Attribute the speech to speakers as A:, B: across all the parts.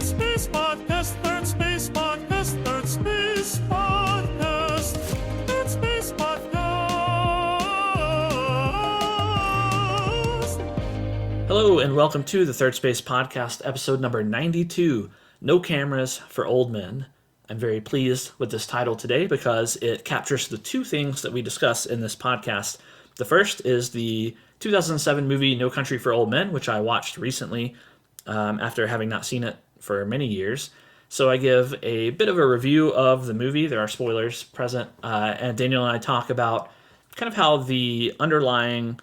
A: Space Podcast, Third Space Podcast, Third Space Podcast, Third Space Podcast.
B: Hello and welcome to the Third Space Podcast, episode number 92, No Cameras for Old Men. I'm very pleased with this title today because it captures the two things that we discuss in this podcast. The first is the 2007 movie No Country for Old Men, which I watched recently after having not seen it for many years. So I give a bit of a review of the movie. There are spoilers present, and Daniel and I talk about kind of how the underlying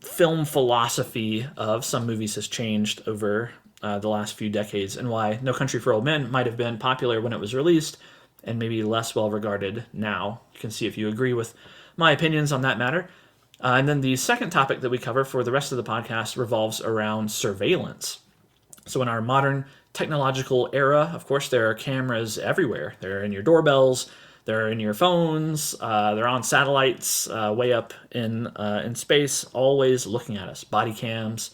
B: film philosophy of some movies has changed over the last few decades, and why No Country for Old Men might have been popular when it was released and maybe less well regarded now. You can see if you agree with my opinions on that matter. And then the second topic that we cover for the rest of the podcast revolves around surveillance. So in our modern technological era, of course, there are cameras everywhere. They're in your doorbells, they're in your phones, they're on satellites way up in space, always looking at us, body cams.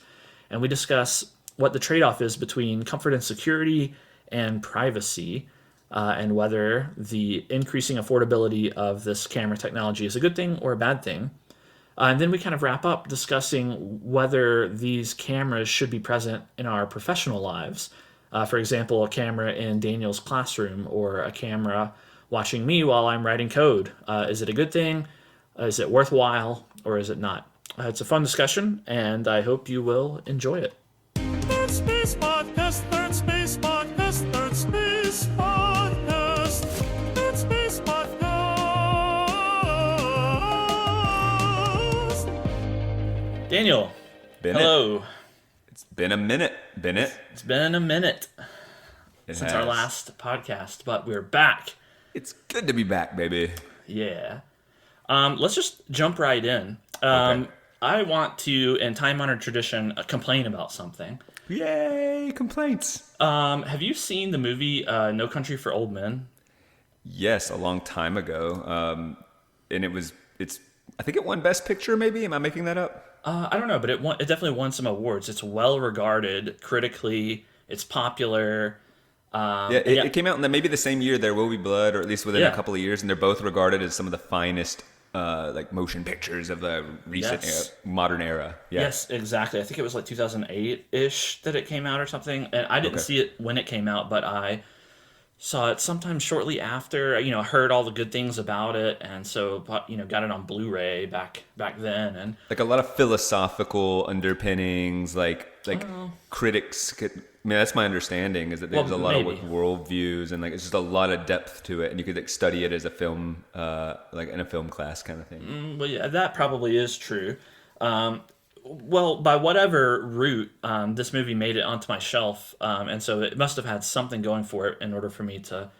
B: And we discuss what the trade-off is between comfort and security and privacy, and whether the increasing affordability of this camera technology is a good thing or a bad thing. And then we kind of wrap up discussing whether these cameras should be present in our professional lives. For example, a camera in Daniel's classroom or a camera watching me while I'm writing code. Is it a good thing? Is it worthwhile? Or is it not? It's a fun discussion, and I hope you will enjoy it.
A: Third Space Podcast, Third Space Podcast, Third Space Podcast, Third Space Podcast.
B: Daniel,
C: Bennett.
B: hello.
C: It's been a minute, Bennett.
B: It's been a minute
C: It
B: since our
C: has.
B: last podcast, but we're back.
C: It's good to be back, baby.
B: Yeah. Let's just jump right in.
C: Okay.
B: I want to, in time-honored tradition, complain about something.
C: Yay, complaints.
B: Have you seen the movie No Country for Old Men?
C: Yes, a long time ago. And I think it won Best Picture, maybe? Am I making that up?
B: I don't know, but it definitely won some awards. It's well-regarded critically. It's popular.
C: It came out in maybe the same year There Will Be Blood, or at least within a couple of years, and they're both regarded as some of the finest motion pictures of the recent modern era. Yeah.
B: Yes, exactly. I think it was like 2008-ish that it came out or something. And I didn't see it when it came out, but I saw it sometime shortly after. Heard all the good things about it, and so got it on Blu-ray back then. And
C: Like a lot of philosophical underpinnings, like critics could... I mean, that's my understanding, is that there's a lot of worldviews, and it's just a lot of depth to it, and you could study it as a film, like in a film class kind of thing.
B: Well, yeah, that probably is true. Well, by whatever route, this movie made it onto my shelf, and so it must have had something going for it in order for me to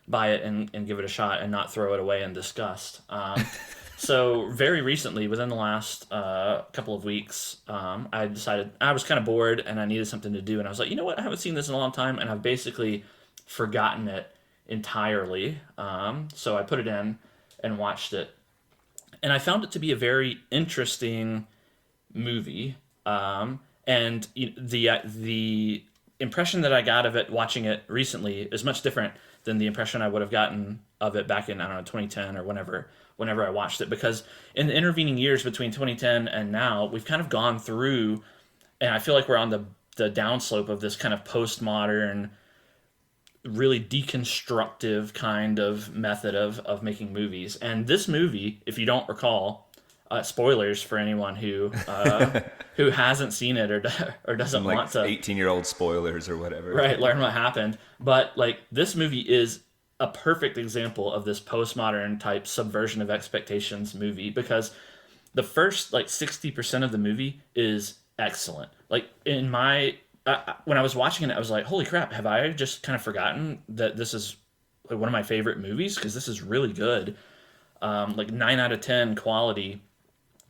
B: buy it and give it a shot and not throw it away in disgust. So very recently, within the last couple of weeks, I decided I was kind of bored and I needed something to do. And I was like, you know what? I haven't seen this in a long time, and I've basically forgotten it entirely. So I put it in and watched it. And I found it to be a very interesting movie. And the impression that I got of it watching it recently is much different than the impression I would have gotten of it back in, 2010 or whenever I watched it, because in the intervening years between 2010 and now, we've kind of gone through, and I feel like we're on the downslope of this kind of postmodern, really deconstructive kind of method of making movies. And this movie, if you don't recall, spoilers for anyone who hasn't seen it or doesn't want to,
C: 18-year-old spoilers or whatever,
B: right, learn what happened. But this movie is a perfect example of this postmodern type subversion of expectations movie, because the first 60% of the movie is excellent. When I was watching it, I was like, holy crap, have I just kind of forgotten that this is one of my favorite movies? Because this is really good. 9 out of 10 quality.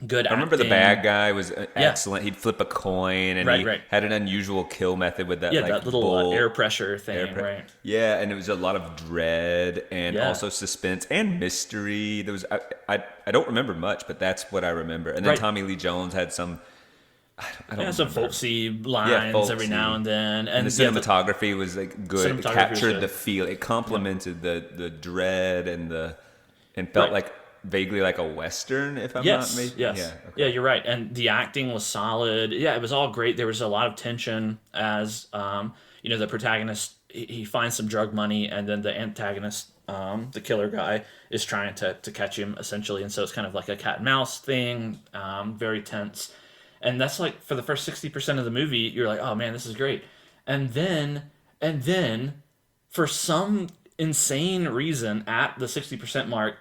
B: Good acting.
C: I remember the bad guy was excellent. He'd flip a coin, and he had an unusual kill method with that
B: that little air pressure thing, right?
C: Yeah, and it was a lot of dread and also suspense and mystery. There was I don't remember much, but that's what I remember. And then Tommy Lee Jones had some I don't
B: some
C: remember.
B: folksy lines every
C: folksy.
B: now and then,
C: And the cinematography was like good. It captured the feel. It complemented the dread and felt like vaguely like a Western, if I'm not mistaken.
B: Yes.
C: Yeah,
B: Yeah,
C: okay.
B: you're right. And the acting was solid. Yeah, it was all great. There was a lot of tension as the protagonist he finds some drug money, and then the antagonist, the killer guy, is trying to catch him essentially. And so it's kind of like a cat and mouse thing, very tense. And that's like for the first 60% of the movie, you're like, oh man, this is great. And then for some insane reason at the 60% mark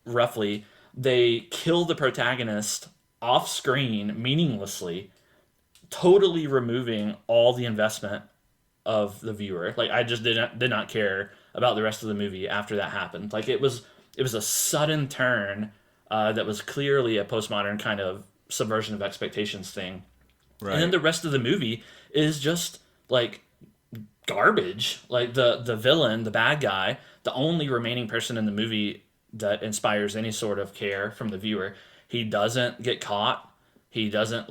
B: roughly, they kill the protagonist off screen meaninglessly, totally removing all the investment of the viewer. Like I just did not care about the rest of the movie after that happened. Like it was a sudden turn that was clearly a postmodern kind of subversion of expectations thing.
C: Right.
B: And then the rest of the movie is just like garbage. Like the villain, the bad guy, the only remaining person in the movie that inspires any sort of care from the viewer, he doesn't get caught. He doesn't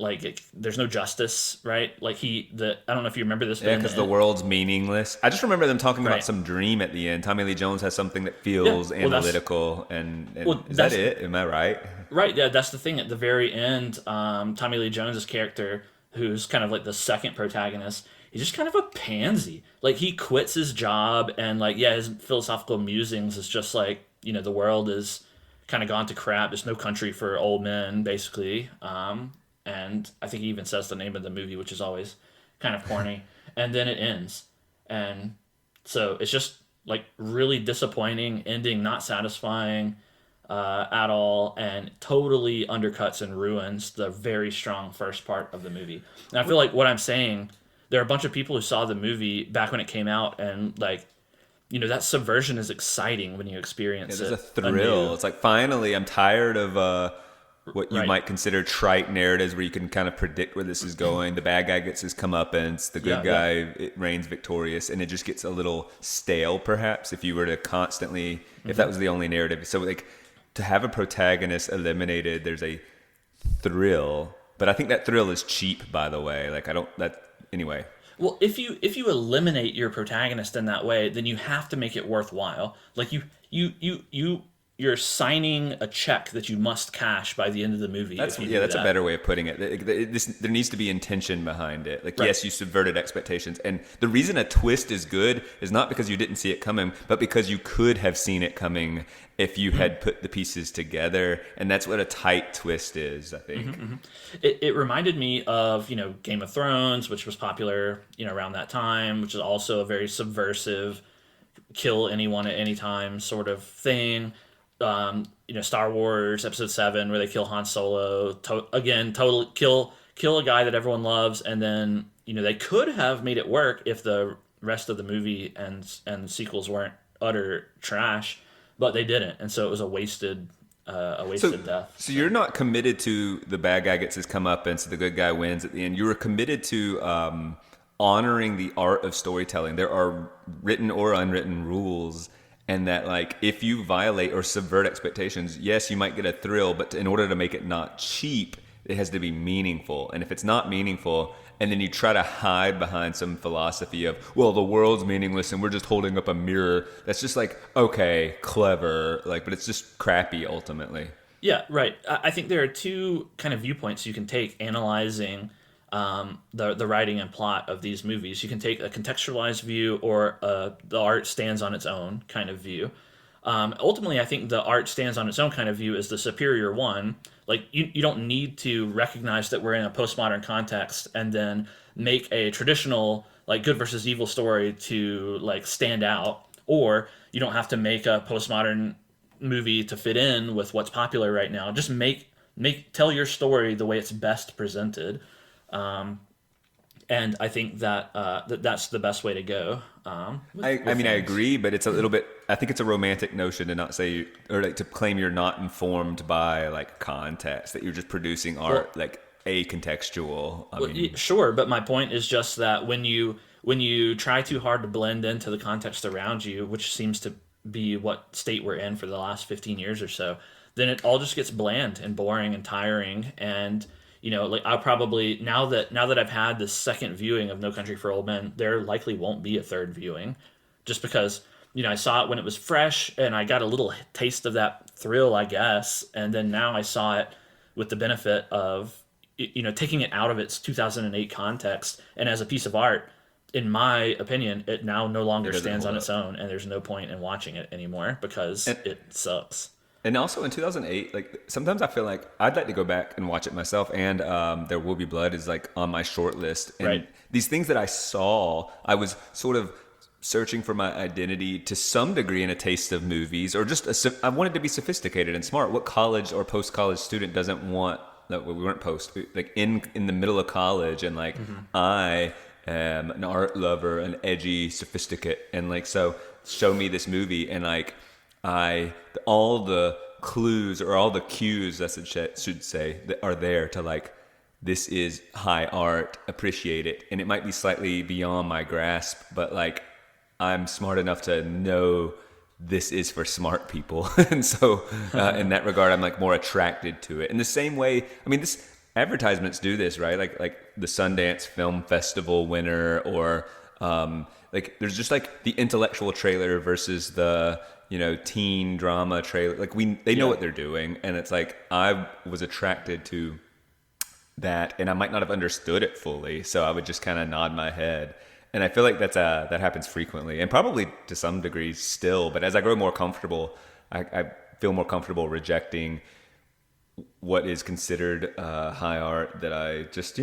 B: there's no justice, right? Like I don't know if you remember this.
C: Yeah, because the world's meaningless. I just remember them talking
B: Right.
C: about some dream at the end. Tommy Lee Jones has something that feels analytical, and is that it? Am I right?
B: Right, yeah, that's the thing. At the very end, Tommy Lee Jones's character, who's kind of like the second protagonist, he's just kind of a pansy. Like he quits his job, and his philosophical musings is just like the world is kind of gone to crap. There's no country for old men, basically. And I think he even says the name of the movie, which is always kind of corny. And then it ends, and so it's just like really disappointing ending, not satisfying at all, and totally undercuts and ruins the very strong first part of the movie. And I feel like what I'm saying, there are a bunch of people who saw the movie back when it came out, and that subversion is exciting when you experience it.
C: There's a thrill.
B: Anew.
C: It's like finally, I'm tired of what you
B: Right.
C: might consider trite narratives where you can kind of predict where this is going. The bad guy gets his comeuppance, the good guy it reigns victorious, and it just gets a little stale, perhaps, if you were to constantly, if that was the only narrative. So to have a protagonist eliminated, there's a thrill, but I think that thrill is cheap, by the way. Anyway.
B: Well, if you eliminate your protagonist in that way, then you have to make it worthwhile. Like you're signing a check that you must cash by the end of the movie.
C: That's a better way of putting it. There needs to be intention behind it.
B: Right.
C: Yes, you subverted expectations, and the reason a twist is good is not because you didn't see it coming, but because you could have seen it coming if you had put the pieces together, and that's what a tight twist is, I think.
B: It reminded me of Game of Thrones, which was popular around that time, which is also a very subversive, kill anyone at any time sort of thing. Star Wars Episode 7, where they kill Han Solo. Totally kill a guy that everyone loves, and then they could have made it work if the rest of the movie and the sequels weren't utter trash, but they didn't, and so it was a wasted death.
C: So you're not committed to the bad guy gets his comeuppance, the good guy wins at the end. You were committed to honoring the art of storytelling. There are written or unwritten rules. And that, if you violate or subvert expectations, yes, you might get a thrill, but in order to make it not cheap, it has to be meaningful. And if it's not meaningful, and then you try to hide behind some philosophy of, well, the world's meaningless and we're just holding up a mirror, that's just okay, clever, but it's just crappy ultimately.
B: Yeah, right. I think there are two kind of viewpoints you can take analyzing the writing and plot of these movies. You can take a contextualized view or the art stands on its own kind of view. Ultimately, I think the art stands on its own kind of view is the superior one. You don't need to recognize that we're in a postmodern context and then make a traditional good versus evil story to stand out, or you don't have to make a postmodern movie to fit in with what's popular right now. Just tell your story the way it's best presented. And I think that that's the best way to go. I
C: agree, but it's a little bit. I think it's a romantic notion to not say or to claim you're not informed by context, that you're just producing art acontextual.
B: Sure, but my point is just that when you try too hard to blend into the context around you, which seems to be what state we're in for the last 15 years or so, then it all just gets bland and boring and tiring, and like I'll probably now that I've had this second viewing of No Country for Old Men, there likely won't be a third viewing, just because I saw it when it was fresh and I got a little taste of that thrill, I guess, and then now I saw it with the benefit of taking it out of its 2008 context and as a piece of art. In my opinion, it now no longer stands on its own, and there's no point in watching it anymore because it sucks.
C: And also in 2008, like sometimes I feel like I'd like to go back and watch it myself. And There Will Be Blood is like on my short list. And
B: right.
C: These things that I saw, I was sort of searching for my identity to some degree in a taste of movies, or I wanted to be sophisticated and smart. What college or post-college student doesn't want? No, we weren't like in the middle of college, and like I am an art lover, an edgy sophisticate, and like so show me this movie, and like all the clues or all the cues, I should say, that are there to like, this is high art, appreciate it, and it might be slightly beyond my grasp, but like I'm smart enough to know this is for smart people. And so in that regard, I'm like more attracted to it. In the same way, I mean, this advertisements do this, right? Like the Sundance Film Festival winner, or like there's just like the intellectual trailer versus the teen drama trailer. Like they know what they're doing, and it's like I was attracted to that, and I might not have understood it fully, so I would just kind of nod my head. And I feel like that happens frequently, and probably to some degree still. But as I grow more comfortable, I feel more comfortable rejecting what is considered high art that I just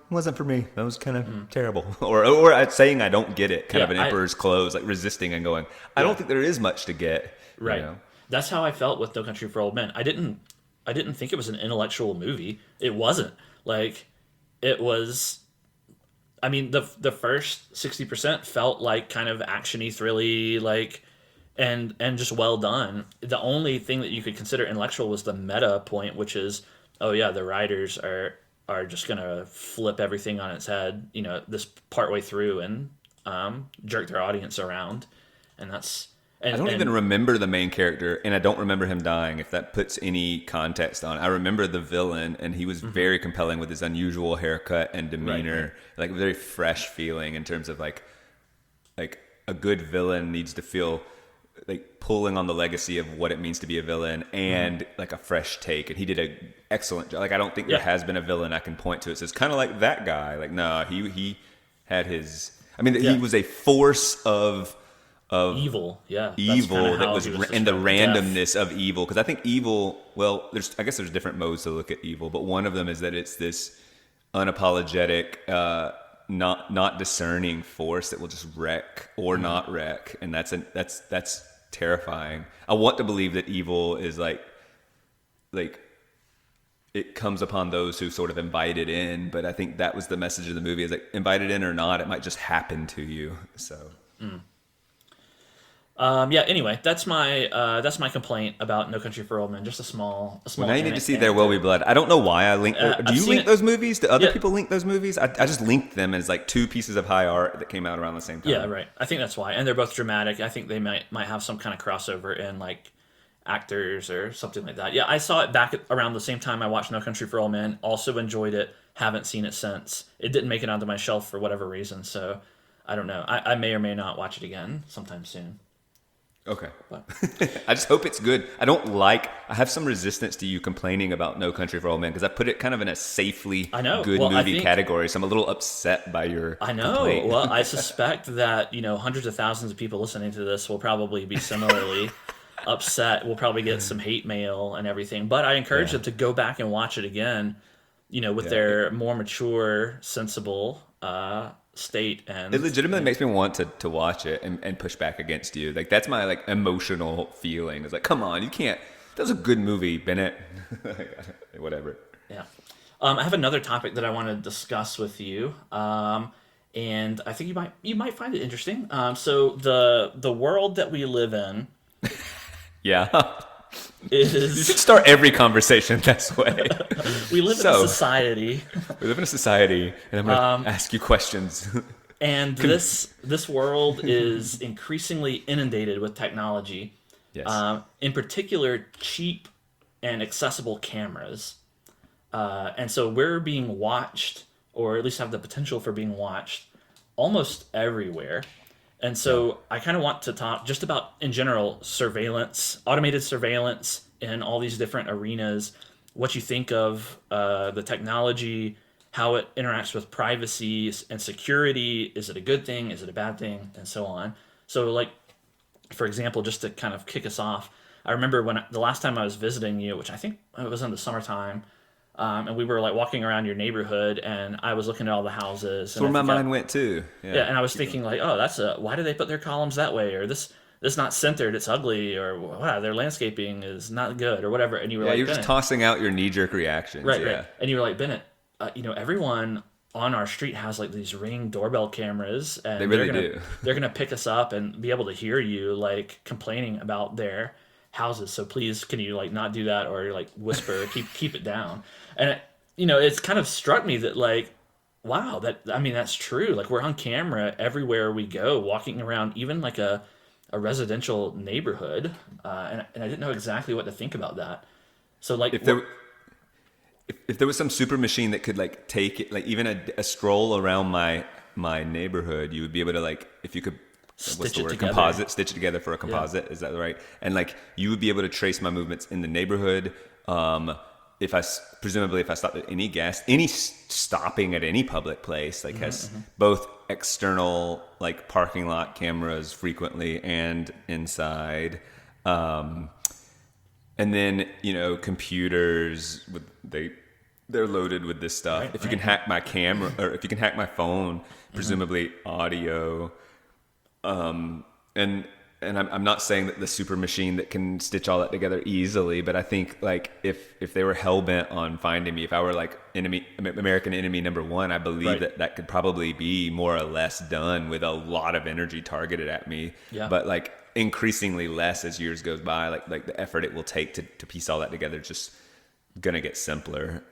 C: wasn't for me. That was kind of terrible, or saying I don't get it, kind of an emperor's clothes, like resisting and going, I don't think there is much to get.
B: Right. That's how I felt with No Country for Old Men. I didn't think it was an intellectual movie. It wasn't. Like, it was. I mean, the first 60% felt like kind of actiony, thrilly, like, and just well done. The only thing that you could consider intellectual was the meta point, which is, oh yeah, the writers are just gonna flip everything on its head, this partway through and jerk their audience around, and that's.
C: I don't even remember the main character, and I don't remember him dying, if that puts any context on it. I remember the villain, and he was very compelling with his unusual haircut and demeanor, like very fresh feeling in terms of like a good villain needs to feel like pulling on the legacy of what it means to be a villain and like a fresh take. And he did an excellent job. Like, I don't think there has been a villain I can point to. It's kind of like that guy. Like, no, he had his, he was a force of
B: evil,
C: evil that was in the randomness of evil. Because I think evil, well, I guess there's different modes to look at evil, but one of them is that it's this unapologetic, not discerning force that will just wreck or not wreck, and that's terrifying. I want to believe that evil is like it comes upon those who sort of invite it in, but I think that was the message of the movie: is like, invited in or not, it might just happen to you. So.
B: Anyway, that's my complaint about No Country for Old Men. Just a small.
C: Well, now you need to see There Will Be Blood. I don't know why I linked. Do you link those movies? Do other people link those movies? I just linked them as like two pieces of high art that came out around the same time.
B: Yeah, right. I think that's why, and they're both dramatic. I think they might have some kind of crossover in like actors or something like that. Yeah, I saw it back around the same time I watched No Country for Old Men. Also enjoyed it. Haven't seen it since. It didn't make it onto my shelf for whatever reason. So I don't know. I may or may not watch it again sometime soon.
C: Okay. I just hope it's good. I have some resistance to you complaining about No Country for Old Men because I put it kind of in a safely good movie category. So I'm a little upset by your complaint.
B: Well, I suspect that, hundreds of thousands of people listening to this will probably be similarly upset. We'll probably get some hate mail and everything. But I encourage them to go back and watch it again, with their more mature, sensible state, and
C: it legitimately makes me want to watch it and push back against you. Like, that's my like emotional feeling. It's like, come on, you can't. That was a good movie, Bennett. Whatever.
B: Yeah. I have another topic that I want to discuss with you, and I think you might find it interesting. So the world that we live in.
C: Yeah. You should start every conversation this way.
B: We live in a society.
C: We live in a society, and I'm going to ask you questions.
B: And this world is increasingly inundated with technology.
C: Yes.
B: In particular, cheap and accessible cameras. And so we're being watched, or at least have the potential for being watched, almost everywhere. And so I kind of want to talk just about, in general, surveillance, automated surveillance in all these different arenas, what you think of the technology, how it interacts with privacy and security. Is it a good thing? Is it a bad thing? And so on. So, like, for example, just to kind of kick us off, I remember the last time I was visiting you, which I think it was in the summertime, and we were like walking around your neighborhood, and I was looking at all the houses.
C: That's where my mind went too.
B: Yeah, and I was thinking like, oh, why do they put their columns that way, or this not centered, it's ugly, or wow, their landscaping is not good, or whatever. And you were like,
C: you're just tossing out your knee-jerk reactions.
B: Right. And you were like, Bennett, everyone on our street has like these Ring doorbell cameras, and
C: they really do.
B: They're gonna pick us up and be able to hear you like complaining about their houses. So please, can you like not do that, or like whisper, keep it down. And it's kind of struck me that like, wow, that's true. Like, we're on camera everywhere we go, walking around, even like a residential neighborhood, and I didn't know exactly what to think about that. So like,
C: if there was some super machine that could like take it, like even a stroll around my neighborhood, you would be able to like, if you could stitch it together for a composite. Yeah. Is that right? And like, you would be able to trace my movements in the neighborhood. If I stopped at any stopping at any public place, like has both external like parking lot cameras frequently and inside, and then computers they're loaded with this stuff. Right, if you can hack my camera, or if you can hack my phone, presumably audio, and I'm not saying that the super machine that can stitch all that together easily, but I think like if they were hell bent on finding me, if I were like American enemy number one, I believe that could probably be more or less done with a lot of energy targeted at me. Yeah. But like increasingly less as years goes by, like the effort it will take to piece all that together is just gonna get simpler.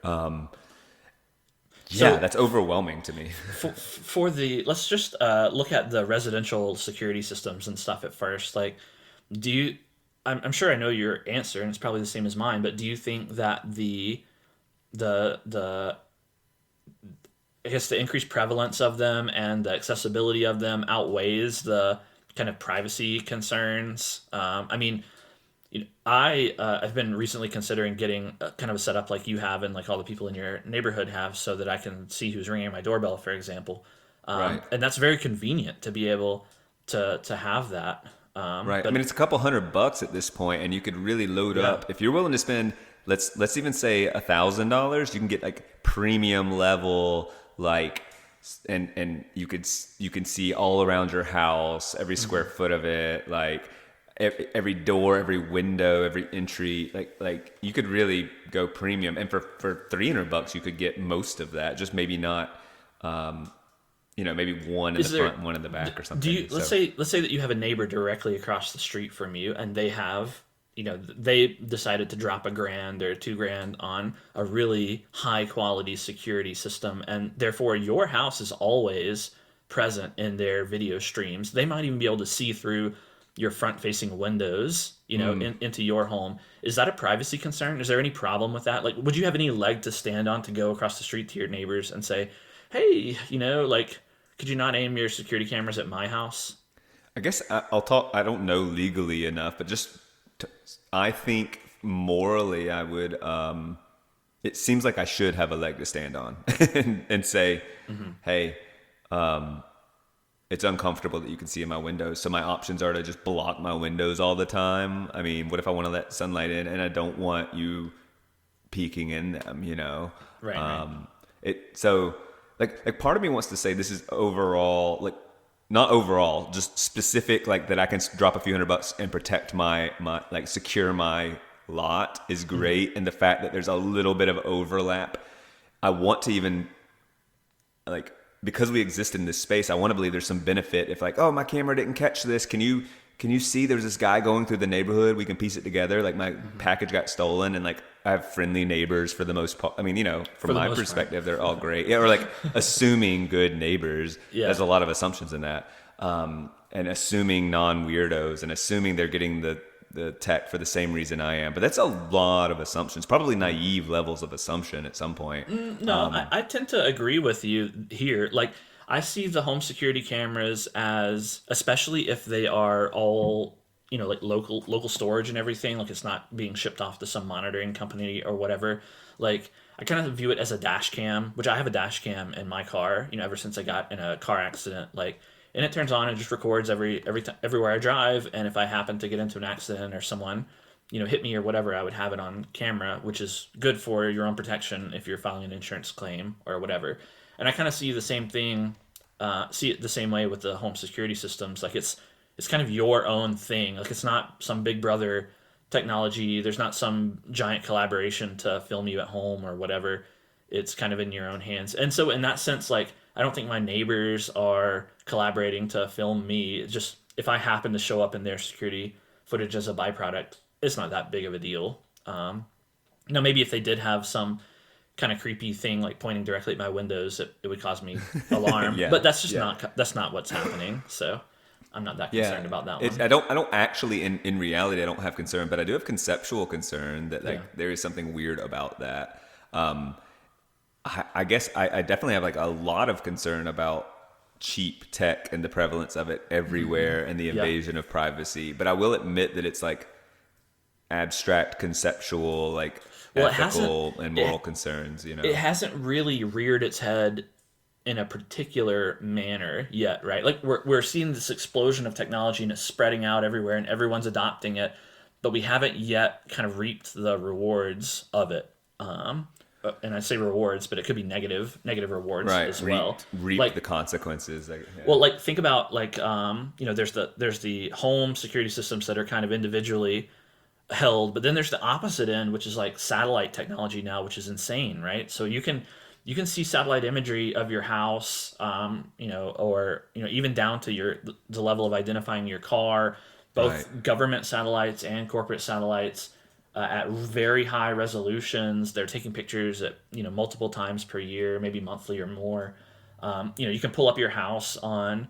C: So, that's overwhelming to me.
B: Let's just look at the residential security systems and stuff at first. Like, I'm sure I know your answer, and it's probably the same as mine, but do you think that the increased prevalence of them and the accessibility of them outweighs the kind of privacy concerns? I've been recently considering getting kind of a setup like you have and like all the people in your neighborhood have, so that I can see who's ringing my doorbell, for example. And that's very convenient to be able to have that.
C: But, it's a couple $100 at this point, and you could really load up. If you're willing to spend, let's even say $1,000, you can get like premium level, like, and you can see all around your house, every square foot of it, like every door, every window, every entry, like you could really go premium. And for $300 you could get most of that, just maybe not maybe one in the front, one in the back or something.
B: Let's say that you have a neighbor directly across the street from you, and they have they decided to drop $1,000 or $2,000 on a really high quality security system, and therefore your house is always present in their video streams. They might even be able to see through your front-facing windows, into your home. Is that a privacy concern? Is there any problem with that? Like, would you have any leg to stand on to go across the street to your neighbors and say, hey, could you not aim your security cameras at my house?
C: I guess I'll talk. I don't know legally enough, but I think morally I would. It seems like I should have a leg to stand on and say, hey, it's uncomfortable that you can see in my windows. So my options are to just block my windows all the time. I mean, what if I want to let sunlight in and I don't want you peeking in them, Right. So like part of me wants to say this is overall, like not overall, just specific, like that I can drop a few $100 and protect my like secure my lot is great. And the fact that there's a little bit of overlap, I want to even like, because we exist in this space, I want to believe there's some benefit. If like, oh, my camera didn't catch this, can you see there's this guy going through the neighborhood? We can piece it together. Like my package got stolen, and like I have friendly neighbors for the most part. I mean, from my perspective, they're all great. Yeah, or like assuming good neighbors. Yeah. There's a lot of assumptions in that, and assuming non-weirdos, and assuming they're getting the the tech for the same reason I am. But that's a lot of assumptions, probably naive levels of assumption at some point.
B: No, I tend to agree with you here. Like, I see the home security cameras as, especially if they are all, like local storage and everything, like it's not being shipped off to some monitoring company or whatever. Like, I kind of view it as a dash cam, which I have a dash cam in my car, ever since I got in a car accident. Like, and it turns on and just records everywhere I drive. And if I happen to get into an accident or someone, hit me or whatever, I would have it on camera, which is good for your own protection if you're filing an insurance claim or whatever. And I kind of see the same thing, see it the same way with the home security systems. Like, it's kind of your own thing. Like, it's not some big brother technology. There's not some giant collaboration to film you at home or whatever. It's kind of in your own hands. And so in that sense, like, I don't think my neighbors are collaborating to film me. It's just, if I happen to show up in their security footage as a byproduct, it's not that big of a deal. Maybe if they did have some kind of creepy thing like pointing directly at my windows, it would cause me alarm. But that's just not what's happening. So I'm not that concerned about that one.
C: I don't actually, in reality, I don't have concern, but I do have conceptual concern that there is something weird about that. I guess I definitely have like a lot of concern about cheap tech and the prevalence of it everywhere and the invasion of privacy. But I will admit that it's like abstract, conceptual, like ethical and moral concerns.
B: It hasn't really reared its head in a particular manner yet, right? Like, we're seeing this explosion of technology and it's spreading out everywhere and everyone's adopting it, but we haven't yet kind of reaped the rewards of it. And I say rewards, but it could be negative rewards as well.
C: Reap like, the consequences.
B: Well, like, think about like there's the home security systems that are kind of individually held, but then there's the opposite end, which is like satellite technology now, which is insane, right? So you can see satellite imagery of your house, or even down to the level of identifying your car, both government satellites and corporate satellites. At very high resolutions. They're taking pictures at multiple times per year, maybe monthly or more. You can pull up your house on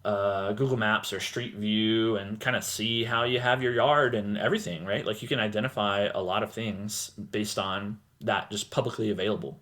B: Google Maps or Street View and kind of see how you have your yard and everything, right? Like, you can identify a lot of things based on that, just publicly available.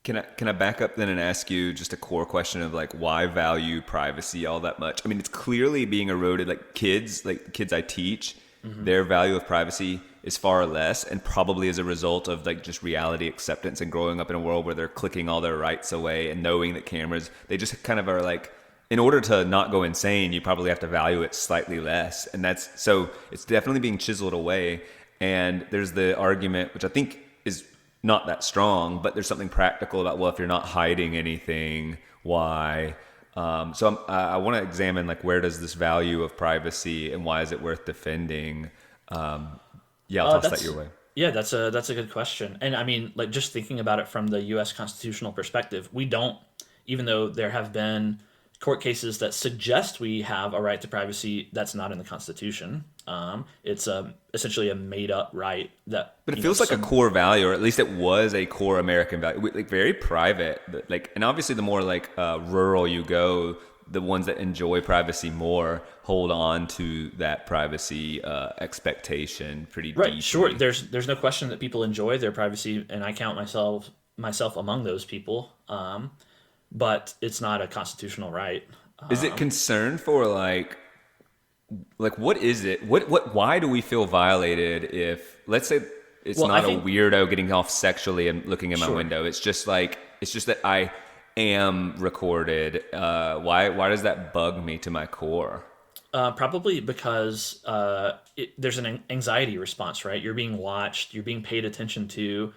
C: Can I back up then and ask you just a core question of like, why value privacy all that much? I mean, it's clearly being eroded. Like, kids I teach, their value of privacy is far less, and probably as a result of like just reality acceptance and growing up in a world where they're clicking all their rights away and knowing that cameras, they just kind of are like, in order to not go insane, you probably have to value it slightly less. And so it's definitely being chiseled away. And there's the argument, which I think is not that strong, but there's something practical about, well, if you're not hiding anything, why? So I want to examine like, where does this value of privacy and why is it worth defending? I'll toss that your way.
B: Yeah, that's a good question. And I mean, like, just thinking about it from the U.S. constitutional perspective, we don't, even though there have been court cases that suggest we have a right to privacy, that's not in the Constitution. It's essentially a made-up right that.
C: But it feels like a core value, or at least it was a core American value, like very private. Like, and obviously, the more like rural you go, the ones that enjoy privacy more hold on to that privacy expectation pretty deeply.
B: Right, sure. There's no question that people enjoy their privacy, and I count myself among those people. But it's not a constitutional right.
C: Is it concern for like what is it? Why do we feel violated if, let's say, it's not a weirdo getting off sexually and looking in my window? It's just that I am recorded. Why does that bug me to my core?
B: Probably because there's an anxiety response, right? You're being watched. You're being paid attention to.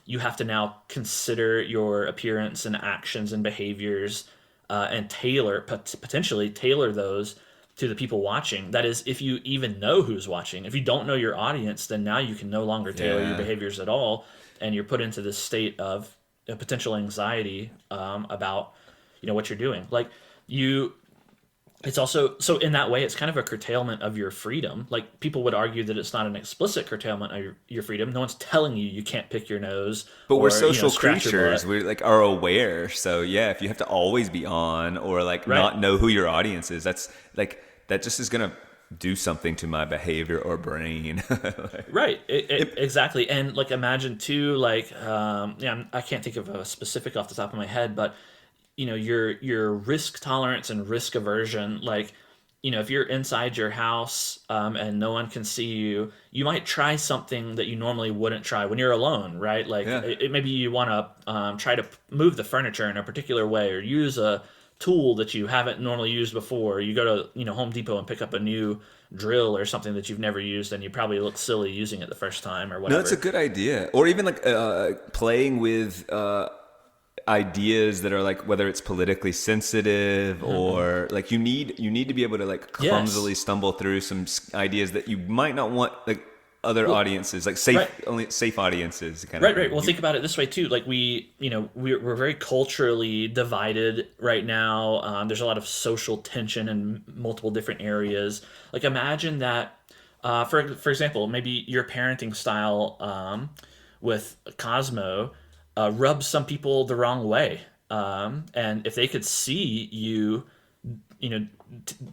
B: You have to now consider your appearance and actions and behaviors and potentially tailor those to the people watching. That is, if you even know who's watching. If you don't know your audience, then now you can no longer tailor your behaviors at all, and you're put into this state of potential anxiety about what you're doing. Like, it's also, so in that way, it's kind of a curtailment of your freedom. Like, people would argue that it's not an explicit curtailment of your freedom. No one's telling you can't pick your nose.
C: But we're social creatures. We like are aware. So yeah, if you have to always be on or like not know who your audience is, that's like, that just is gonna do something to my behavior or brain.
B: Right. Exactly. And like, imagine too, like, I can't think of a specific off the top of my head, but your risk tolerance and risk aversion, like, if you're inside your house, and no one can see you, you might try something that you normally wouldn't try when you're alone, right? Like, maybe you want to try to move the furniture in a particular way, or use a tool that you haven't normally used before. You go to Home Depot and pick up a new drill or something that you've never used, and you probably look silly using it the first time or whatever.
C: No, that's a good idea. Or even like playing with ideas that are like, whether it's politically sensitive or like you need to be able to like clumsily stumble through some ideas that you might not want like other audiences, like only safe audiences kind of thing.
B: Right. Well, think about it this way too. Like we're very culturally divided right now. There's a lot of social tension in multiple different areas. Like, imagine that, for example, maybe your parenting style with Cosmo rubs some people the wrong way. And if they could see you,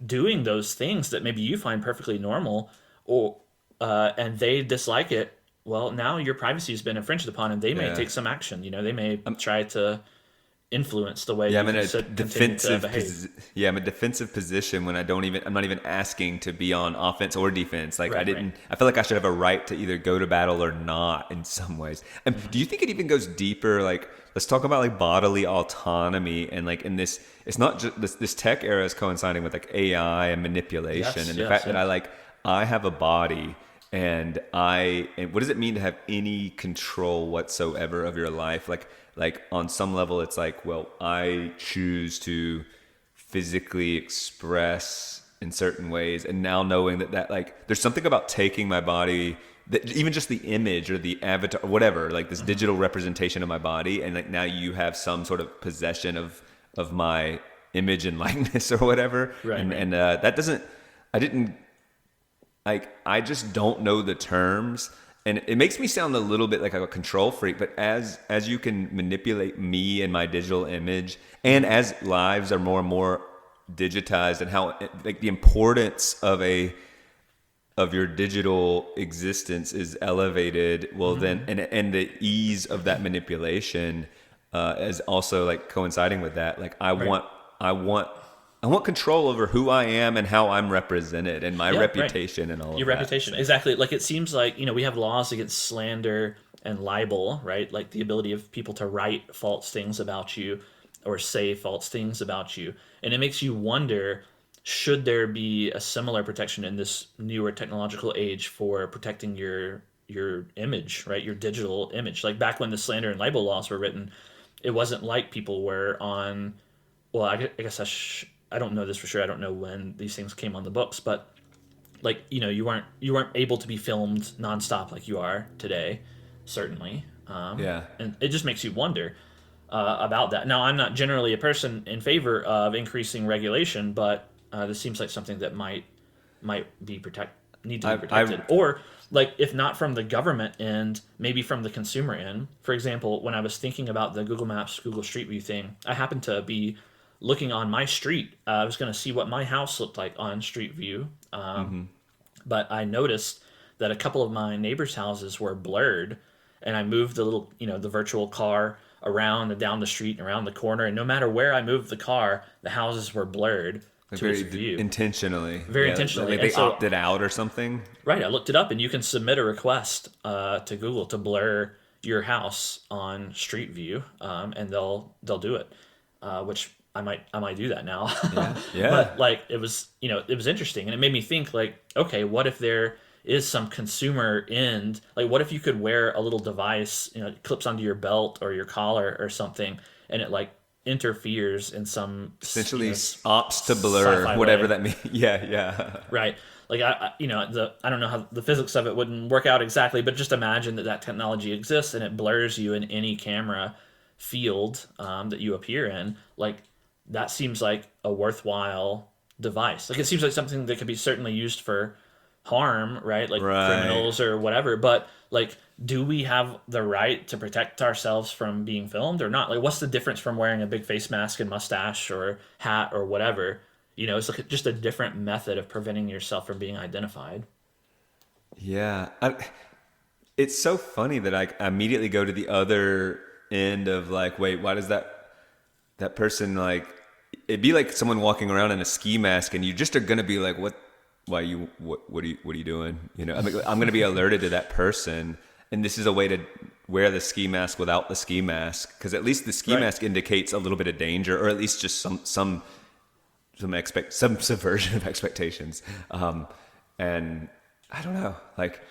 B: doing those things that maybe you find perfectly normal, or and they dislike it, well, now your privacy has been infringed upon, and they may take some action. They may try to influence the way
C: I'm in a
B: defensive
C: I'm a defensive position when I'm not even asking to be on offense or defense. Like, I feel like I should have a right to either go to battle or not in some ways. And do you think it even goes deeper? Like, let's talk about like bodily autonomy, and like in this, it's not just this tech era is coinciding with like AI and manipulation, and the fact that I have a body, and what does it mean to have any control whatsoever of your life? Like on some level, it's like, well, I choose to physically express in certain ways, and now knowing that like there's something about taking my body, that even just the image or the avatar or whatever, like this digital representation of my body, and like now you have some sort of possession of my image and likeness or whatever, and that doesn't, I just don't know the terms. And it makes me sound a little bit like a control freak, but as you can manipulate me and my digital image, and as lives are more and more digitized, and how like the importance of your digital existence is elevated, well then, and the ease of that manipulation is also like coinciding with that. Like I want control over who I am and how I'm represented, and my reputation and all of that.
B: Your reputation, exactly. Like, it seems like, we have laws against slander and libel, right? Like the ability of people to write false things about you or say false things about you. And it makes you wonder, should there be a similar protection in this newer technological age for protecting your image, right? Your digital image. Like back when the slander and libel laws were written, it wasn't like people were on, well, I guess I don't know this for sure. I don't know when these things came on the books, but like, you weren't able to be filmed nonstop like you are today, certainly. And it just makes you wonder about that. Now, I'm not generally a person in favor of increasing regulation, but this seems like something that might need to be protected. Or like, if not from the government end, maybe from the consumer end. For example, when I was thinking about the Google Maps, Google Street View thing, I happened to be looking on my street. I was going to see what my house looked like on Street View. But I noticed that a couple of my neighbors' houses were blurred, and I moved the little, the virtual car around and down the street and around the corner. And no matter where I moved the car, the houses were blurred to its view.
C: Intentionally.
B: Very intentionally.
C: Like they opted out or something.
B: Right. I looked it up, and you can submit a request to Google to blur your house on Street View, and they'll do it, which I might do that now.
C: Yeah.
B: But like, it was interesting, and it made me think, like, okay, what if there is some consumer end? Like, what if you could wear a little device, it clips onto your belt or your collar or something, and it like interferes in some
C: essentially opts to blur whatever way. That means. Yeah.
B: Right. Like I don't know how the physics of it wouldn't work out exactly, but just imagine that technology exists and it blurs you in any camera field that you appear in. Like, that seems like a worthwhile device. Like, it seems like something that could be certainly used for harm, right? Like criminals or whatever. But like, do we have the right to protect ourselves from being filmed or not? Like, what's the difference from wearing a big face mask and mustache or hat or whatever? It's like just a different method of preventing yourself from being identified.
C: Yeah. It's so funny that I immediately go to the other end of like, wait, why does that person like, it'd be like someone walking around in a ski mask and you just are going to be like, what are you doing? I'm going to be alerted to that person. And this is a way to wear the ski mask without the ski mask. Cause at least the ski mask indicates a little bit of danger, or at least just some subversion of expectations. And I don't know, like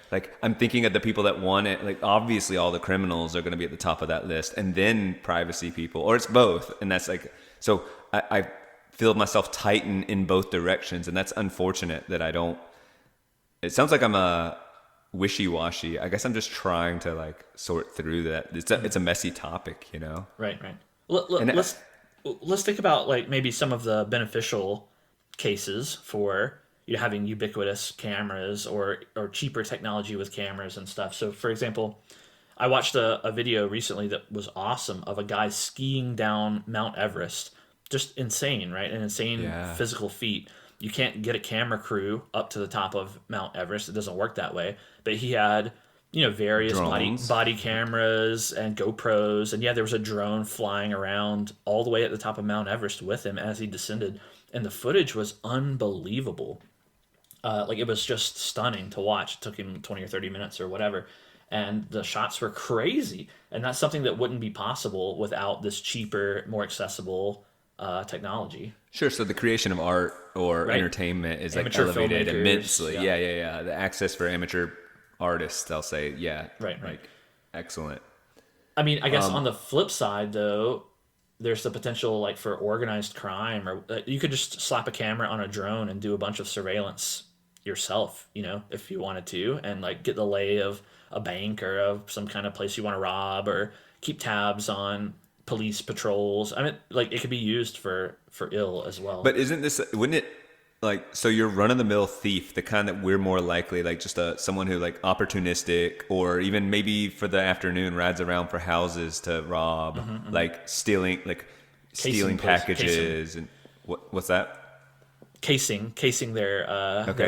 C: I'm thinking of the people that want it. Like obviously all the criminals are going to be at the top of that list, and then privacy people, or it's both. And that's like, so I feel myself tighten in both directions, and that's unfortunate that I don't. It sounds like I'm a wishy-washy. I guess I'm just trying to like sort through that. It's a messy topic,
B: Right. Let's think about like maybe some of the beneficial cases for having ubiquitous cameras or cheaper technology with cameras and stuff. So for example, I watched a video recently that was awesome of a guy skiing down Mount Everest. Just insane, right? An insane physical feat. You can't get a camera crew up to the top of Mount Everest. It doesn't work that way. But he had, various body cameras and GoPros. And there was a drone flying around all the way at the top of Mount Everest with him as he descended. And the footage was unbelievable. It was just stunning to watch. It took him 20 or 30 minutes or whatever. And the shots were crazy. And that's something that wouldn't be possible without this cheaper, more accessible technology.
C: Sure. So the creation of art or entertainment is amateur like elevated immensely. Yeah. The access for amateur artists, I'll say. Yeah.
B: Right.
C: Like, excellent.
B: I mean, I guess on the flip side, though, there's the potential like for organized crime, or you could just slap a camera on a drone and do a bunch of surveillance yourself, if you wanted to, and like get the lay of a bank or of some kind of place you want to rob, or keep tabs on police patrols. I mean, like it could be used for ill as well.
C: But wouldn't it like, so you're run-of-the-mill thief, the kind that we're more likely, like just someone who like opportunistic, or even maybe for the afternoon rides around for houses to rob, like stealing packages and what's that?
B: Casing their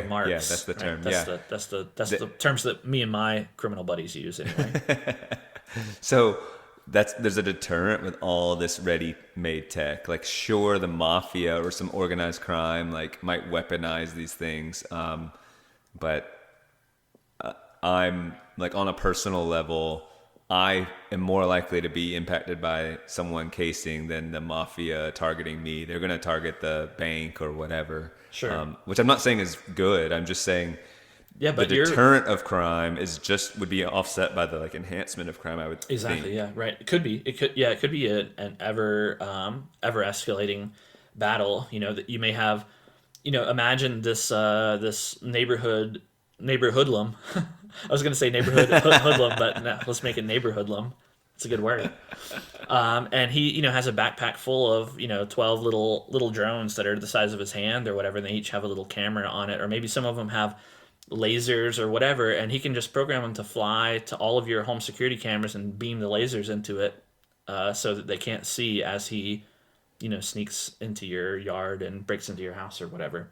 B: marks.
C: Yeah, that's the term.
B: Right? That's the terms that me and my criminal buddies use anyway.
C: So there's a deterrent with all this ready-made tech. Like, sure, the mafia or some organized crime like might weaponize these things, but I'm like on a personal level, I am more likely to be impacted by someone casing than the mafia targeting me. They're going to target the bank or whatever.
B: Sure.
C: Which I'm not saying is good. I'm just saying the deterrent of crime would be offset by the like enhancement of crime, I would
B: Exactly.
C: think.
B: Yeah. Right. It could be. It could be an ever escalating battle. That you may have. Imagine this neighborhood hoodlum. I was going to say neighborhood hoodlum, but no, let's make it neighborhoodlum. It's a good word. And he, has a backpack full of, 12 little drones that are the size of his hand or whatever. And they each have a little camera on it, or maybe some of them have lasers or whatever. And he can just program them to fly to all of your home security cameras and beam the lasers into it, so that they can't see as he, sneaks into your yard and breaks into your house or whatever.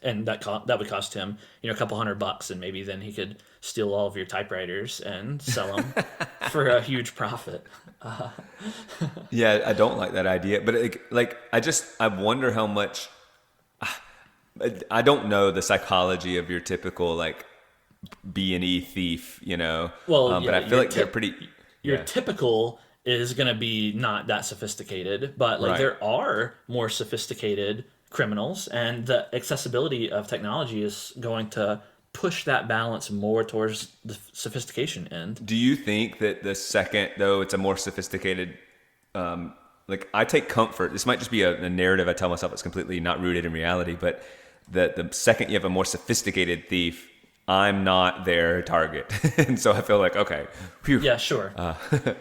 B: And that would cost him, a couple $100, and maybe then he could steal all of your typewriters and sell them for a huge profit.
C: Yeah, I don't like that idea, but I wonder how much. I don't know the psychology of your typical like B&E thief, Well, but I feel like they're pretty.
B: Your typical is going to be not that sophisticated, but like there are more sophisticated criminals, and the accessibility of technology is going to push that balance more towards the sophistication end.
C: Do you think that the second, though, it's a more sophisticated, I take comfort, this might just be a narrative I tell myself that's completely not rooted in reality, but the second you have a more sophisticated thief, I'm not their target. And so I feel like, okay. Whew.
B: Yeah, sure.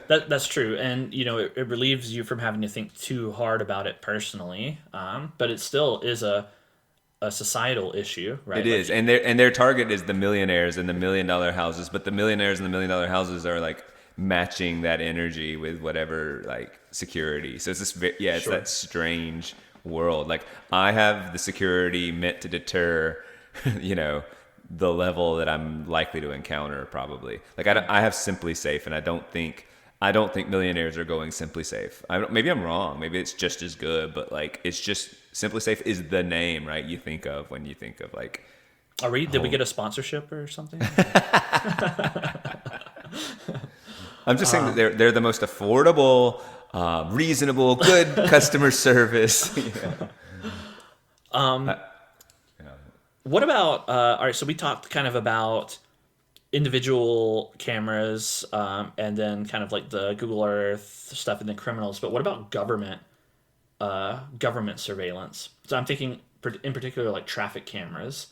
B: That's true. And, it relieves you from having to think too hard about it personally. But it still is a societal issue, right?
C: It is. And their target is the millionaires and the $1 million houses. But the millionaires and the $1 million houses are like matching that energy with whatever like security. So it's this, it's that strange world. Like I have the security meant to deter, the level that I'm likely to encounter probably. Like I have Simply Safe, and I don't think millionaires are going Simply Safe. Maybe I'm wrong. Maybe it's just as good, but like it's just Simply Safe is the name, right? You think of when you think of like.
B: Did we get a sponsorship or something?
C: I'm just saying that they're the most affordable, reasonable, good customer service.
B: What about? All right, so we talked kind of about individual cameras, and then kind of like the Google Earth stuff, and then criminals. But what about government surveillance? So I'm thinking in particular like traffic cameras.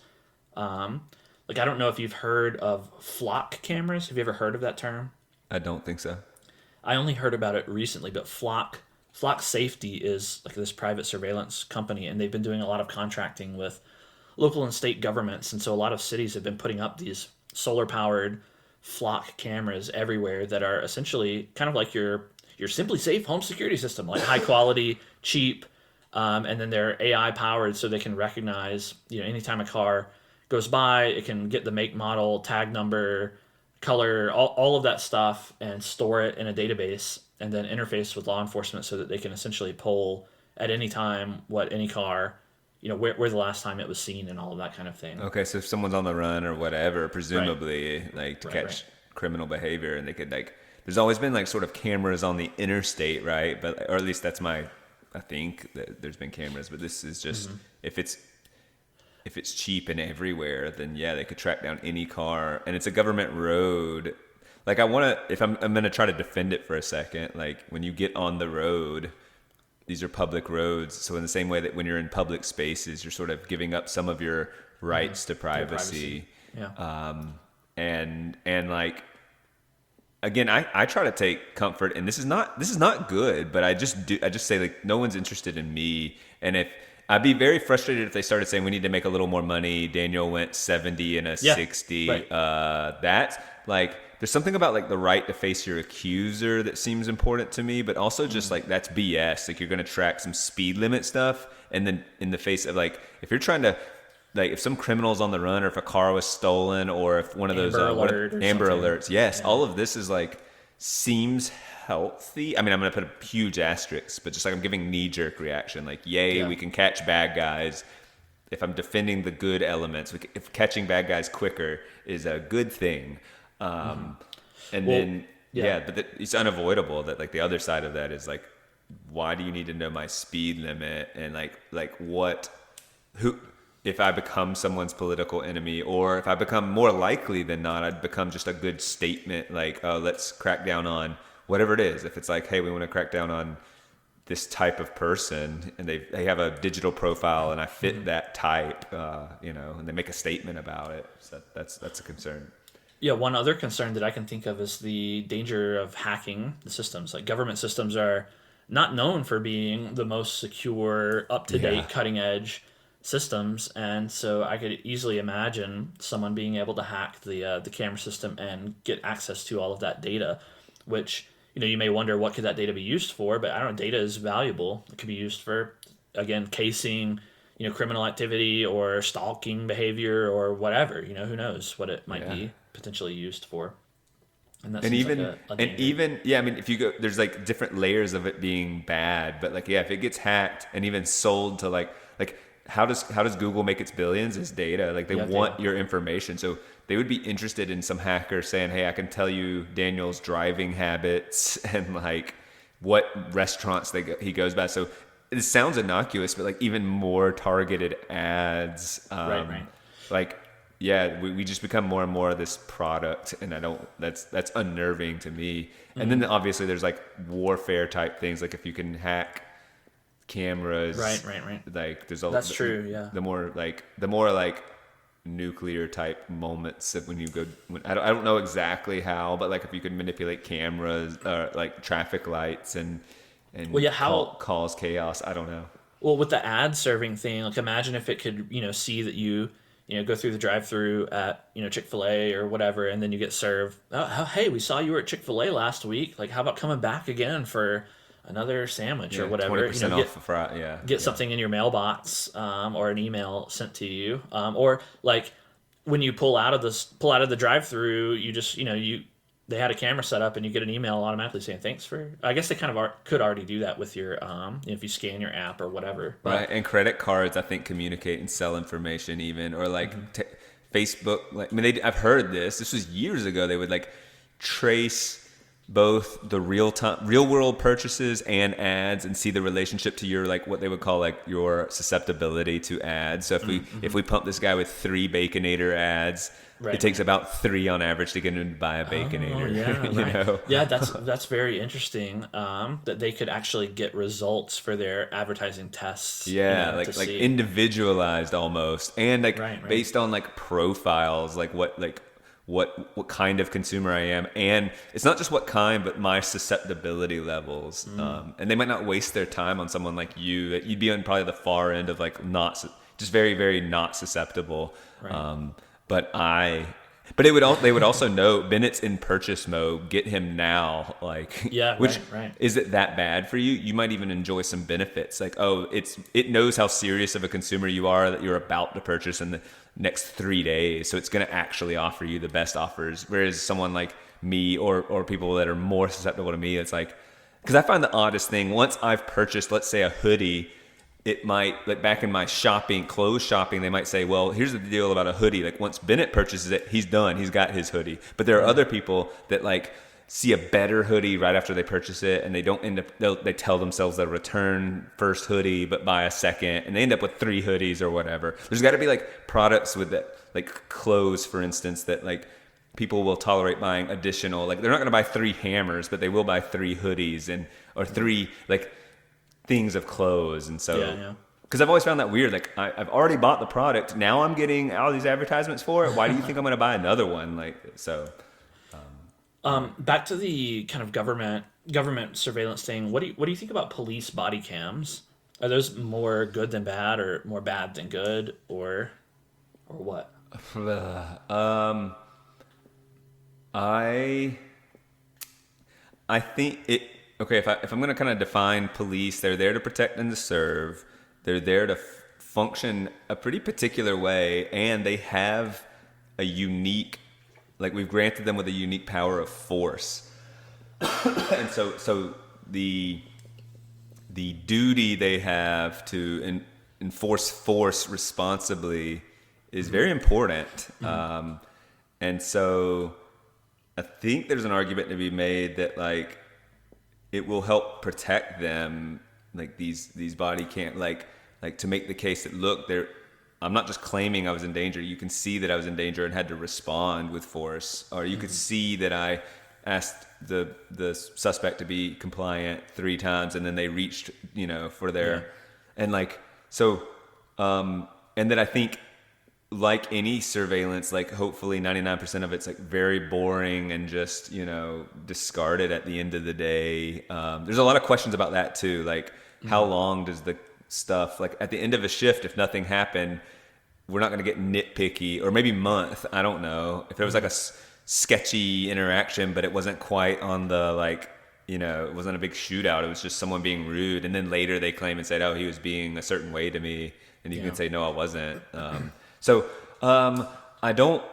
B: Like I don't know if you've heard of flock cameras. Have you ever heard of that term?
C: I don't think so.
B: I only heard about it recently, but Flock Safety is like this private surveillance company, and they've been doing a lot of contracting with local and state governments, and so a lot of cities have been putting up these solar-powered Flock cameras everywhere that are essentially kind of like your Simply Safe home security system, like high quality, cheap, and then they're AI powered, so they can recognize, anytime a car goes by, it can get the make, model, tag number, color, all of that stuff, and store it in a database, and then interface with law enforcement so that they can essentially pull at any time what any car, where the last time it was seen and all of that kind of thing.
C: Okay, so if someone's on the run or whatever, presumably to catch criminal behavior, and they could there's always been like sort of cameras on the interstate, right? But or at least that's I think that there's been cameras, but this is just if it's cheap and everywhere, then yeah, they could track down any car, and it's a government road. Like I'm gonna try to defend it for a second. Like when you get on the road, these are public roads. So in the same way that when you're in public spaces, you're sort of giving up some of your rights to privacy.
B: Yeah.
C: And like, again, I try to take comfort, and this is not good, but I just say like, no one's interested in me. And if I'd be very frustrated if they started saying we need to make a little more money. Daniel went 70 and a 60.
B: Right.
C: That's like, there's something about like the right to face your accuser that seems important to me, but also just like that's BS. Like you're going to track some speed limit stuff, and then in the face of like, if you're trying to, like if some criminal's on the run, or if a car was stolen, or if one of those Amber Alerts, yes, all of this is like seems healthy. I mean, I'm going to put a huge asterisk, but just like I'm giving knee-jerk reaction, like yay, we can catch bad guys. If I'm defending the good elements, if catching bad guys quicker is a good thing. But it's unavoidable that like the other side of that is like, why do you need to know my speed limit? And if I become someone's political enemy, or if I become more likely than not, I'd become just a good statement, like, oh, let's crack down on whatever it is. If it's like, hey, we want to crack down on this type of person, and they have a digital profile, and I fit that type, and they make a statement about it. So that's a concern.
B: Yeah, one other concern that I can think of is the danger of hacking the systems. Like government systems are not known for being the most secure, up-to-date, cutting-edge systems, and so I could easily imagine someone being able to hack the camera system and get access to all of that data, which you may wonder what could that data be used for, but I don't know, data is valuable. It could be used for, again, casing criminal activity or stalking behavior or whatever. Who knows what it might be potentially used for. And even I mean, if you go, there's like different layers of it being bad, but like if it gets hacked and even sold to like how does Google make its billions? Is data. Like they want your information, so they would be interested in some hacker saying, hey, I can tell you Daniel's driving habits and like what restaurants he goes by. So it sounds innocuous, but like even more targeted ads. Right.
C: Like, yeah, we just become more and more of this product, and that's unnerving to me. And then obviously there's like warfare type things, like if you can hack cameras,
B: right.
C: Like
B: that's true. Yeah.
C: The more like nuclear type moments of when I don't know exactly how, but like if you could manipulate cameras, like traffic lights and cause chaos. I don't know.
B: Well, with the ad serving thing, like imagine if it could, see that you go through the drive-through at, Chick-fil-A or whatever, and then you get served, oh, hey, we saw you were at Chick-fil-A last week. Like, how about coming back again for another sandwich or
C: Yeah,
B: whatever.
C: 20% off of
B: Get something in your mailbox, or an email sent to you, or like when you pull out of the drive-through, you just they had a camera set up and you get an email automatically saying thanks for. I guess they kind of could already do that with your if you scan your app or whatever. But,
C: right, and credit cards I think communicate and sell information even, or like Facebook. Like, I mean, I've heard this. This was years ago. They would like trace both the real world purchases and ads and see the relationship to your like what they would call like your susceptibility to ads. So if we pump this guy with 3 Baconator ads, it takes about 3 on average to get him to buy a Baconator.
B: Yeah, yeah, that's very interesting. That they could actually get results for their advertising tests.
C: Yeah, like individualized almost, and like based on like profiles, like what kind of consumer I am, and it's not just what kind, but my susceptibility levels. And they might not waste their time on someone like you. You'd be on probably the far end of like just very, very not susceptible. Right. But they would also know Bennett's in purchase mode. Get him now, like is it that bad for you? You might even enjoy some benefits, like it knows how serious of a consumer you are, that you're about to purchase in the next 3 days, so it's going to actually offer you the best offers. Whereas someone like me or people that are more susceptible to me, it's like, because I find the oddest thing, once I've purchased, let's say a hoodie, it might, like back in my clothes shopping, they might say, well, here's the deal about a hoodie. Like once Bennett purchases it, he's done. He's got his hoodie. But there are other people that like see a better hoodie right after they purchase it, and they don't end up, they tell themselves they'll return first hoodie, but buy a second, and they end up with 3 hoodies or whatever. There's got to be like products with that, like clothes, for instance, that like people will tolerate buying additional, like they're not going to buy 3 hammers, but they will buy 3 hoodies or 3 like things of clothes. And so because I've always found that weird, like I've already bought the product, now I'm getting all these advertisements for it, why do you think I'm going to buy another one? Like, so
B: back to the kind of government surveillance thing, what do you think about police body cams? Are those more good than bad, or more bad than good, or what?
C: I think it. Okay, if I'm going to kind of define police, they're there to protect and to serve. They're there to function a pretty particular way, and they have a unique, like we've granted them with a unique power of force. And so the duty they have to enforce force responsibly is very important. And so I think there's an argument to be made that like it will help protect them, like these body cam, like to make the case that look, I'm not just claiming I was in danger. You can see that I was in danger and had to respond with force, or you could see that I asked the suspect to be compliant 3 times, and then they reached, for their, and like so, and then I think, like any surveillance, like hopefully 99% of it's like very boring and just, discarded at the end of the day. There's a lot of questions about that too. Like how long does the stuff, like at the end of a shift, if nothing happened, we're not going to get nitpicky, or maybe month. I don't know if there was like a sketchy interaction, but it wasn't quite on the, like, it wasn't a big shootout. It was just someone being rude. And then later they claim and said, oh, he was being a certain way to me. And you can say, no, I wasn't. So I don't,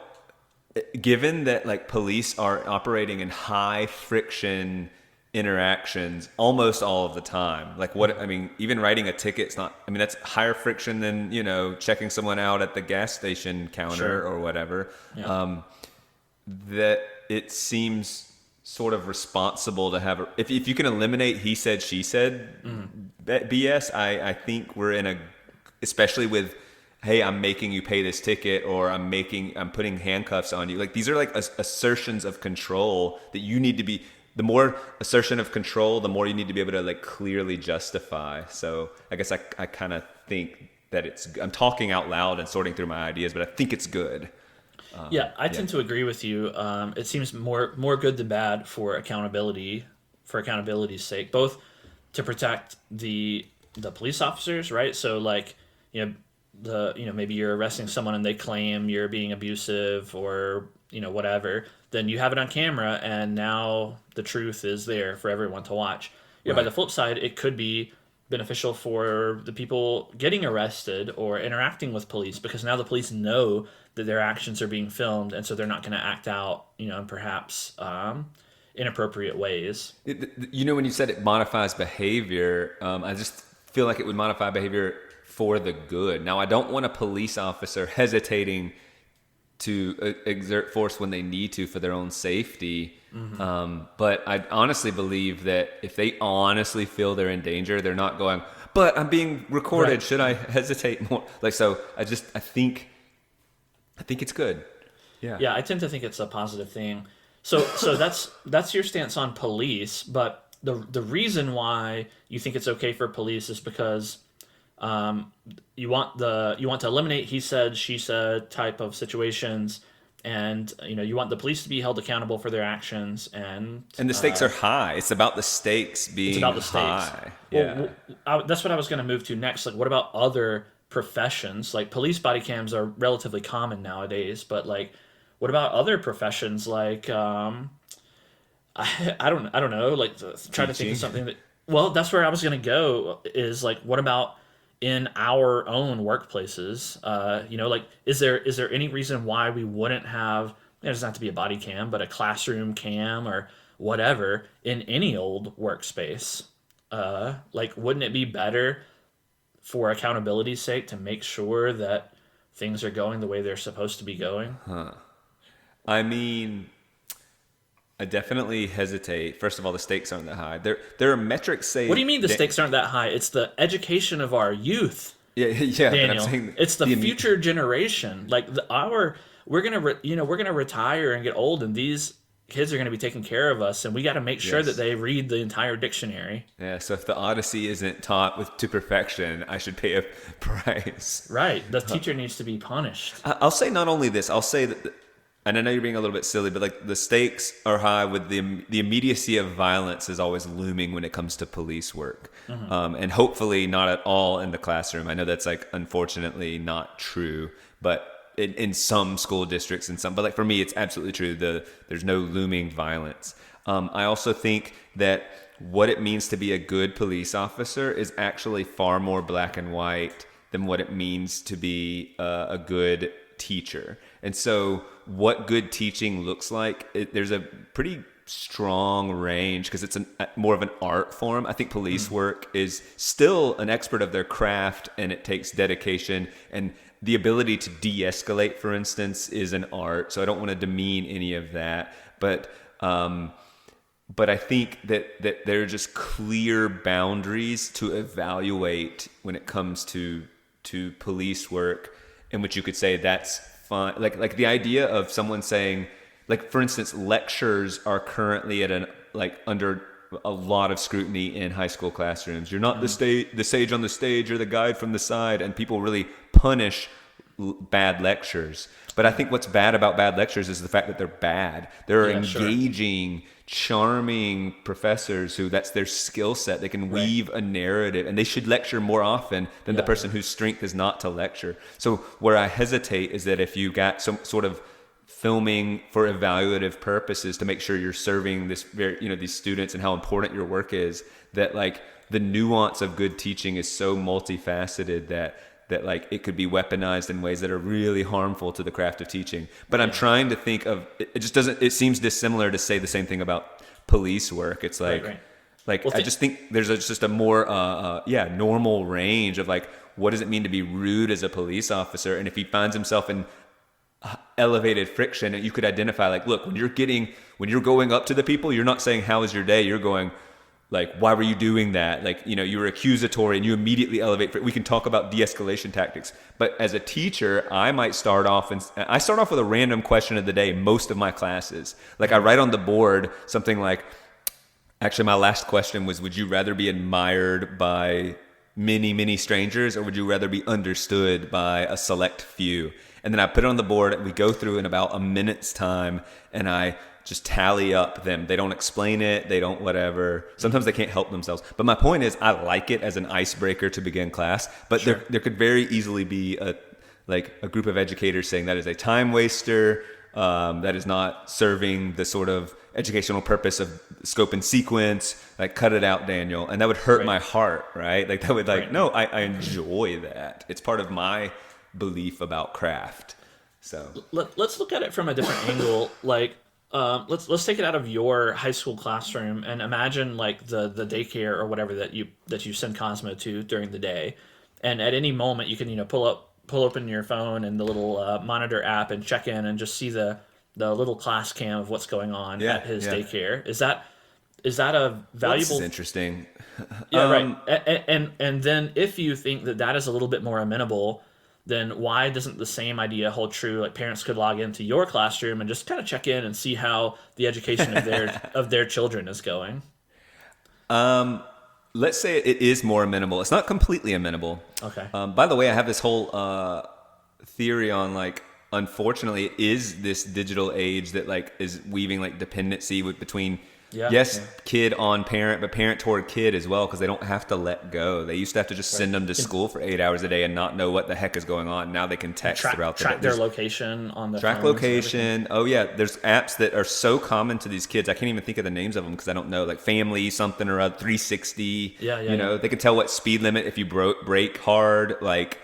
C: given that like police are operating in high friction interactions almost all of the time, like even writing a ticket's not, that's higher friction than, checking someone out at the gas station counter or whatever, that it seems sort of responsible to have, if you can eliminate he said, she said BS, I think we're in especially with, hey, I'm making you pay this ticket, or I'm putting handcuffs on you. Like these are like assertions of control that you need to be, the more assertion of control, the more you need to be able to like clearly justify. So I guess I kind of think that I'm talking out loud and sorting through my ideas, but I think it's good.
B: I tend to agree with you. It seems more good than bad for accountability's sake, both to protect the police officers, right? So like, maybe you're arresting someone and they claim you're being abusive or, whatever, then you have it on camera and now the truth is there for everyone to watch. Yeah, by the flip side, it could be beneficial for the people getting arrested or interacting with police, because now the police know that their actions are being filmed, and so they're not going to act out, in perhaps inappropriate ways.
C: When you said it modifies behavior, I just feel like it would modify behavior for the good. Now, I don't want a police officer hesitating to exert force when they need to for their own safety. But I honestly believe that if they honestly feel they're in danger, they're not going, but I'm being recorded. Right. Should I hesitate more? I think it's good. Yeah.
B: Yeah, I tend to think it's a positive thing. So that's your stance on police, but the reason why you think it's okay for police is because you want to eliminate he said, she said type of situations, and you want the police to be held accountable for their actions, and
C: the stakes are high. It's about the stakes being high. Yeah.
B: Well, that's what I was going to move to next. Like, what about other professions? Like, police body cams are relatively common nowadays, but like, what about other professions? Like, I don't know. Like, trying to think of something that. Well, that's where I was going to go. Is like, what about in our own workplaces? Like, is there any reason why we wouldn't have? It doesn't have to be a body cam, but a classroom cam or whatever in any old workspace. Like, wouldn't it be better for accountability's sake to make sure that things are going the way they're supposed to be going?
C: I mean, I definitely hesitate. First of all, the stakes aren't that high. There are metrics say.
B: What do you mean the stakes aren't that high? It's the education of our youth.
C: Yeah,
B: Daniel.
C: I'm saying
B: it's the future generation. Like we're gonna retire and get old, and these kids are gonna be taking care of us, and we got to make sure that they read the entire dictionary.
C: Yeah. So if the Odyssey isn't taught to perfection, I should pay a price.
B: Right. The teacher needs to be punished.
C: I'll say not only this. I'll say that. And I know you're being a little bit silly, but like the stakes are high with the immediacy of violence is always looming when it comes to police work. And hopefully not at all in the classroom. I know that's like unfortunately not true, but in some school districts but like for me, it's absolutely true. There's no looming violence. I also think that what it means to be a good police officer is actually far more black and white than what it means to be a good teacher. And so what good teaching looks like, there's a pretty strong range because it's more of an art form. I think police work is still an expert of their craft, and it takes dedication, and the ability to de-escalate, for instance, is an art. So I don't want to demean any of that, but I think that there are just clear boundaries to evaluate when it comes to police work, in which you could say that's fine. Like the idea of someone saying, like, for instance, lectures are currently under a lot of scrutiny in high school classrooms. You're not the sage on the stage or the guide from the side, and people really punish bad lectures. But I think what's bad about bad lectures is the fact that they're bad. They're engaging, charming professors who that's their skill set. They can weave a narrative, and they should lecture more often than the person whose strength is not to lecture. So where I hesitate is that if you got some sort of filming for evaluative purposes to make sure you're serving these students and how important your work is, that like the nuance of good teaching is so multifaceted that like it could be weaponized in ways that are really harmful to the craft of teaching. But I'm trying to think of it seems dissimilar to say the same thing about police work. It's like well, I just think there's just a more normal range of like, what does it mean to be rude as a police officer? And if he finds himself in elevated friction, you could identify like, look, when you're going up to the people, you're not saying how was your day, you're going like, why were you doing that? Like, you were accusatory and you immediately elevate. We can talk about de-escalation tactics. But as a teacher, I might start off with a random question of the day most of my classes. Like I write on the board something like, actually my last question was, would you rather be admired by many, many strangers, or would you rather be understood by a select few? And then I put it on the board, and we go through in about a minute's time, and I just tally up them. They don't explain it. They don't whatever. Sometimes they can't help themselves. But my point is, I like it as an icebreaker to begin class. But there could very easily be a group of educators saying that is a time waster. that is not serving the sort of educational purpose of scope and sequence. Like, cut it out, Daniel. And that would hurt my heart, right? Like, that would no, I enjoy that. It's part of my belief about craft. So
B: let's look at it from a different angle. Like, let's take it out of your high school classroom and imagine like the daycare or whatever that you send Cosmo to during the day, and at any moment you can pull open your phone and the little monitor app and check in and just see the little class cam of what's going on at his daycare. Is that a valuable?
C: This is interesting.
B: Yeah, right. And then if you think that is a little bit more amenable, then why doesn't the same idea hold true? Like, parents could log into your classroom and just kind of check in and see how the education of their children is going.
C: Let's say it is more amenable. It's not completely amenable.
B: Okay.
C: By the way, I have this whole theory on, like, unfortunately, it is this digital age that, like, is weaving, like, dependency between kid on parent, but parent toward kid as well, because they don't have to let go. They used to have to just send them to school for 8 hours a day and not know what the heck is going on. Now they can text throughout the day.
B: Track their location on the
C: track location. Oh yeah, there's apps that are so common to these kids. I can't even think of the names of them because I don't know. Like Family something or other, 360.
B: Yeah.
C: They can tell what speed limit if you brake hard. Like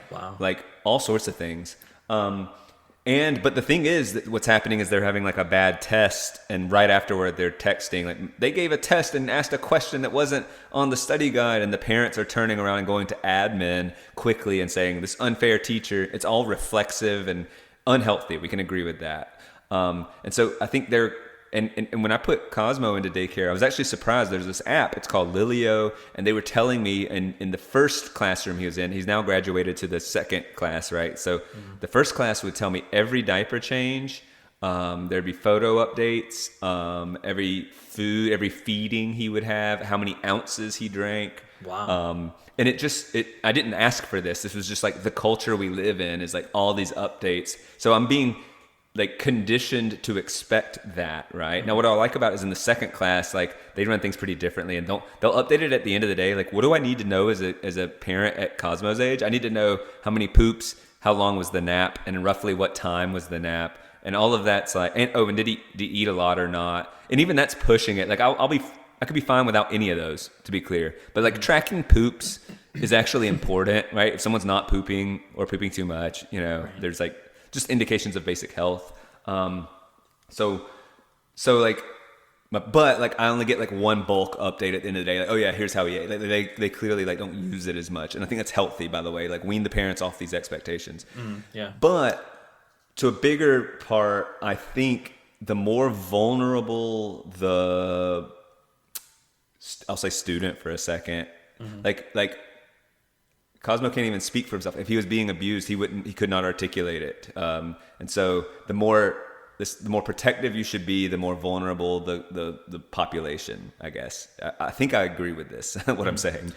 C: all sorts of things. But the thing is that what's happening is they're having like a bad test, and right afterward they're texting. Like, they gave a test and asked a question that wasn't on the study guide, and the parents are turning around and going to admin quickly and saying, this unfair teacher. It's all reflexive and unhealthy. We can agree with that. And so I think they're, and when I put Cosmo into daycare, I was actually surprised. There's this app, it's called Lilio, and they were telling me in the first classroom he was in, he's now graduated to the second class, right? So the first class would tell me every diaper change, there'd be photo updates, every feeding he would have, how many ounces he drank.
B: Wow.
C: And I didn't ask for this. This was just like the culture we live in is like all these updates. So I'm being like conditioned to expect that, right? Now, what I like about it is in the second class, like they run things pretty differently, and they'll update it at the end of the day. Like, what do I need to know as a parent at Cosmo's age? I need to know how many poops, how long was the nap, and roughly what time was the nap, and all of that's like, and did he eat a lot or not? And even that's pushing it. Like I could be fine without any of those, to be clear. But like tracking poops is actually important, right? If someone's not pooping or pooping too much, there's like just indications of basic health. So like, but like I only get like one bulk update at the end of the day. Like, oh yeah, here's how he ate. Like, they clearly like don't use it as much, and I think that's healthy, by the way. Like, wean the parents off these expectations.
B: Yeah.
C: But to a bigger part, I think the more vulnerable I'll say student for a second, like. Cosmo can't even speak for himself. If he was being abused, he could not articulate it. And so the more protective you should be, the more vulnerable the population, I guess. I think I agree with this, what I'm saying.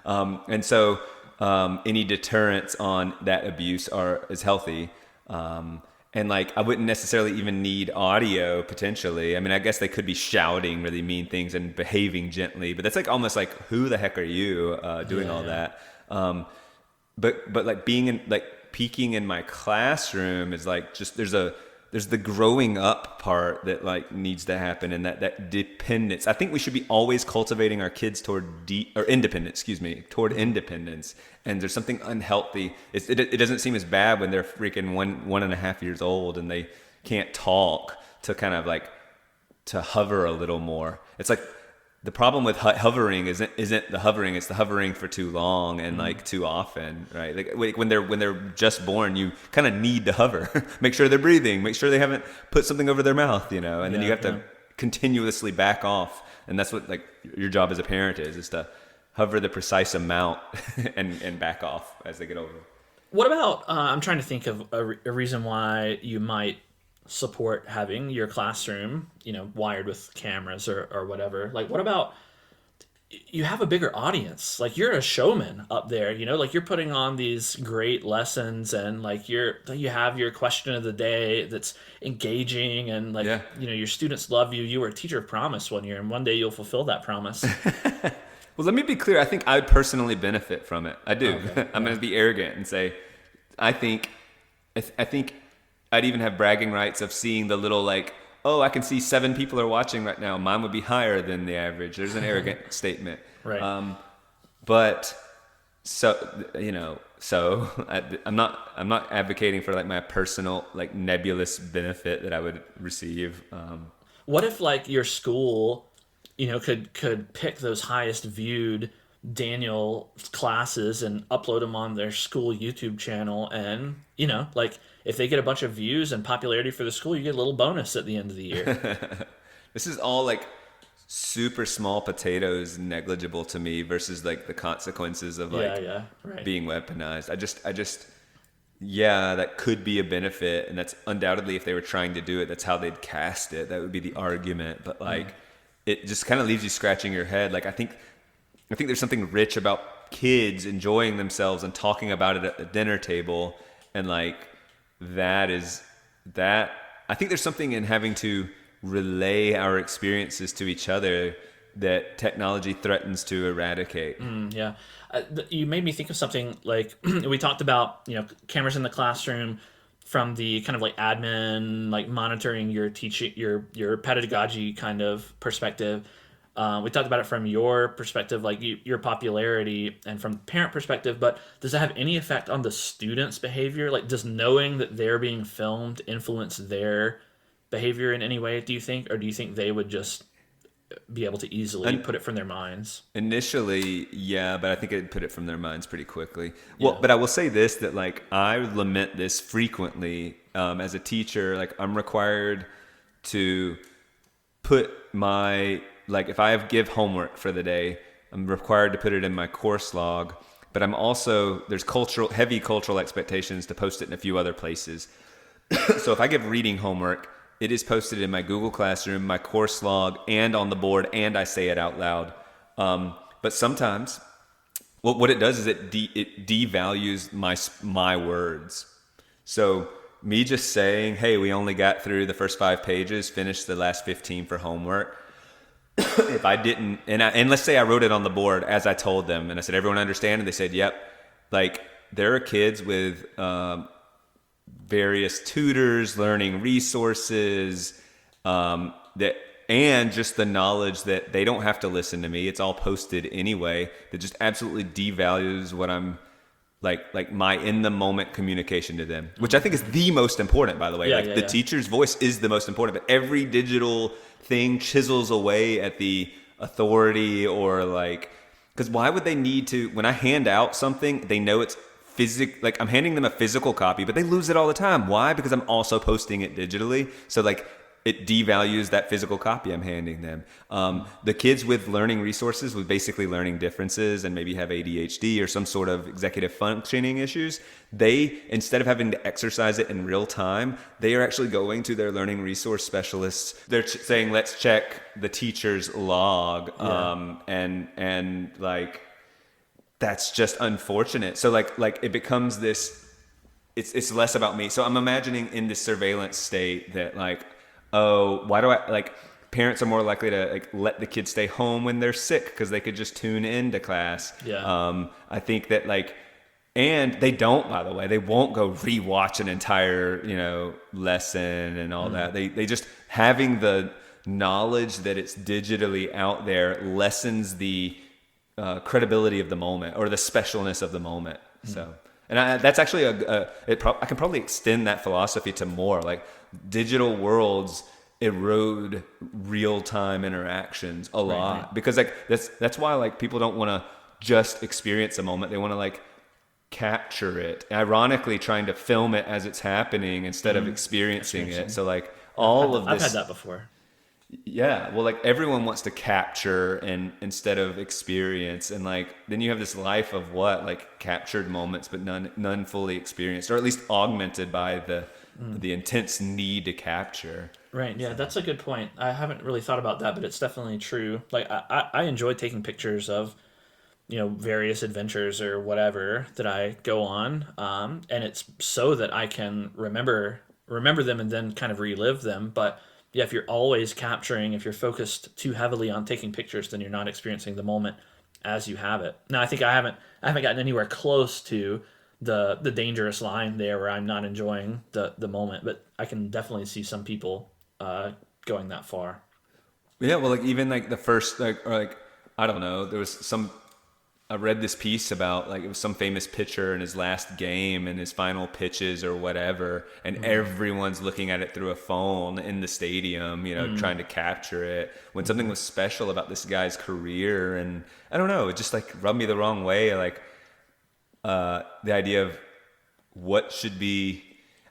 C: And so any deterrence on that abuse is healthy. And like, I wouldn't necessarily even need audio potentially. I mean, I guess they could be shouting really mean things and behaving gently, but that's like almost like, who the heck are you doing all that? But like being in, like peaking in my classroom is like, just there's the growing up part that like needs to happen, and that dependence. I think we should be always cultivating our kids toward independence. And there's something unhealthy. It doesn't seem as bad when they're freaking 1.5 years old and they can't talk, to kind of like to hover a little more. It's like, the problem with hovering isn't the hovering; it's the hovering for too long and like too often, right? Like when they're just born, you kind of need to hover, make sure they're breathing, make sure they haven't put something over their mouth, and then you have to continuously back off, and that's what like your job as a parent is to hover the precise amount and back off as they get older.
B: What about? I'm trying to think of a reason why you might support having your classroom, wired with cameras or whatever. Like, what about you have a bigger audience? Like, you're a showman up there, like you're putting on these great lessons, and like you have your question of the day that's engaging, and like, your students love you. You were a teacher of promise one year, and one day you'll fulfill that promise.
C: Well, let me be clear. I think I would personally benefit from it. I do. Okay. I'm going to be arrogant and say, I think I'd even have bragging rights of seeing the little like, oh, I can see 7 people are watching right now. Mine would be higher than the average. There's an arrogant statement.
B: Right.
C: But so, I'm not advocating for like my personal like nebulous benefit that I would receive.
B: What if like your school, could pick those highest viewed Daniel classes and upload them on their school YouTube channel, and like if they get a bunch of views and popularity for the school, you get a little bonus at the end of the year.
C: This is all like super small potatoes, negligible to me versus like the consequences of like
B: right.
C: being weaponized. I just yeah, that could be a benefit, and that's undoubtedly, if they were trying to do it, that's how they'd cast it. That would be the argument. But like it just kind of leaves you scratching your head. Like I think there's something rich about kids enjoying themselves and talking about it at the dinner table, and like that I think there's something in having to relay our experiences to each other that technology threatens to eradicate.
B: Yeah. You made me think of something like we talked about, cameras in the classroom from the kind of like admin, like monitoring your teaching, your pedagogy kind of perspective. We talked about it from your perspective, like your popularity, and from the parent perspective, but does it have any effect on the student's behavior? Like, does knowing that they're being filmed influence their behavior in any way, do you think? Or do you think they would just be able to easily put it from their minds?
C: Initially, yeah, but I think it'd put it from their minds pretty quickly. Well, but I will say this, that like I lament this frequently as a teacher. Like I'm required to put my, like if I give homework for the day, I'm required to put it in my course log, but I'm also, there's heavy cultural expectations to post it in a few other places. So if I give reading homework, it is posted in my Google Classroom, my course log, and on the board, and I say it out loud. But sometimes, what it does is it devalues my words. So me just saying, hey, we only got through the first 5 pages, finished the last 15 for homework. If I didn't, and let's say I wrote it on the board as I told them, and I said, everyone understand? And they said, yep. Like, there are kids with various tutors, learning resources, and just the knowledge that they don't have to listen to me. It's all posted anyway. That just absolutely devalues what I'm like my in the moment communication to them, which I think is the most important, by the way. The teacher's voice is the most important, but every digital thing chisels away at the authority, or like, because why would they need to, when I hand out something, they know it's like I'm handing them a physical copy, but they lose it all the time. Why? Because I'm also posting it digitally. So like it devalues that physical copy I'm handing them. The kids with learning resources, with basically learning differences and maybe have ADHD or some sort of executive functioning issues, they, instead of having to exercise it in real time, they are actually going to their learning resource specialists. They're saying, let's check the teacher's log. And like, that's just unfortunate. So like it becomes this, it's less about me. So I'm imagining in this surveillance state that like, oh, why do I, like, parents are more likely to like let the kids stay home when they're sick because they could just tune into class. I think that like, and they don't, by the way, they won't go rewatch an entire, lesson and all that. They just, having the knowledge that it's digitally out there lessens the credibility of the moment, or the specialness of the moment. So, and that's actually I can probably extend that philosophy to more like digital worlds erode real-time interactions a lot. Right. Because like that's why like people don't want to just experience a moment. They want to like capture it, ironically trying to film it as it's happening instead of experiencing it. So like I've
B: had that before.
C: Yeah, well, like everyone wants to capture and instead of experience, and like then you have this life of like captured moments, but none fully experienced, or at least augmented by the intense need to capture.
B: Right. Yeah, that's a good point. I haven't really thought about that, but it's definitely true. Like I enjoy taking pictures of various adventures or whatever that I go on, and it's so that I can remember them and then kind of relive them, but. Yeah, if you're always capturing, if you're focused too heavily on taking pictures, then you're not experiencing the moment as you have it. Now, I think I haven't gotten anywhere close to the dangerous line there where I'm not enjoying the moment, but I can definitely see some people going that far.
C: Yeah, well, like even like the first I don't know, there was some. I read this piece about like it was some famous pitcher in his last game and his final pitches or whatever, and everyone's looking at it through a phone in the stadium, trying to capture it. When something was special about this guy's career, and I don't know, it just like rubbed me the wrong way. Like the idea of what should be.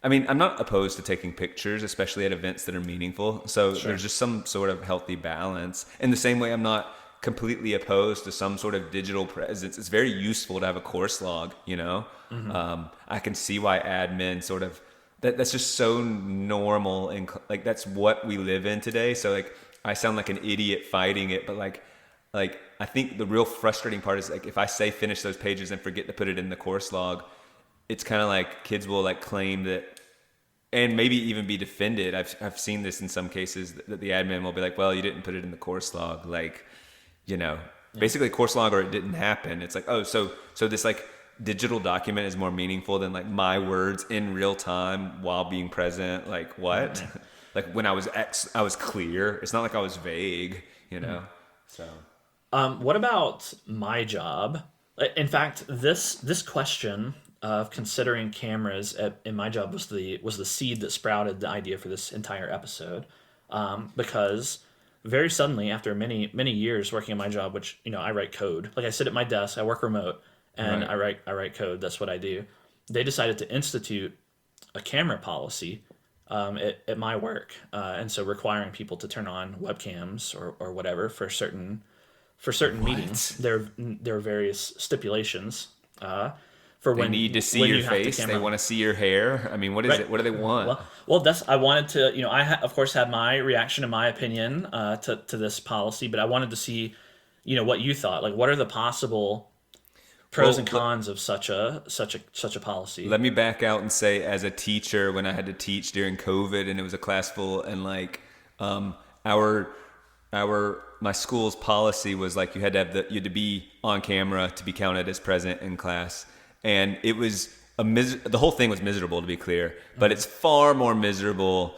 C: I mean, I'm not opposed to taking pictures, especially at events that are meaningful. So there's just some sort of healthy balance. In the same way, I'm not completely opposed to some sort of digital presence. It's very useful to have a course log, I can see why admin sort of that's just so normal, and like that's what we live in today. So like I sound like an idiot fighting it, but like I think the real frustrating part is like if I say finish those pages and forget to put it in the course log, it's kind of like kids will like claim that, and maybe even be defended. I've seen this in some cases that the admin will be like, well, you didn't put it in the course log, like basically course log or it didn't happen. It's like, oh, so this like digital document is more meaningful than like my words in real time while being present. Like what? Like when I was clear. It's not like I was vague, So.
B: What about my job? In fact, this question of considering cameras in my job was the seed that sprouted the idea for this entire episode, because very suddenly, after many years working in my job, which I write code. Like I sit at my desk, I work remote, and right. I write code. That's what I do. They decided to institute a camera policy at my work, and so requiring people to turn on webcams or whatever for certain meetings. There are various stipulations for
C: they
B: when
C: need to see your face. They want to see your hair. I mean, what is it? What do they want?
B: Well, I wanted to, of course had my reaction and my opinion to this policy, but I wanted to see, what you thought. Like, what are the possible pros and cons of such a policy?
C: Let me back out and say, as a teacher, when I had to teach during COVID and it was a class full, and like my school's policy was like you had to be on camera to be counted as present in class. And it was the whole thing was miserable, to be clear, but it's far more miserable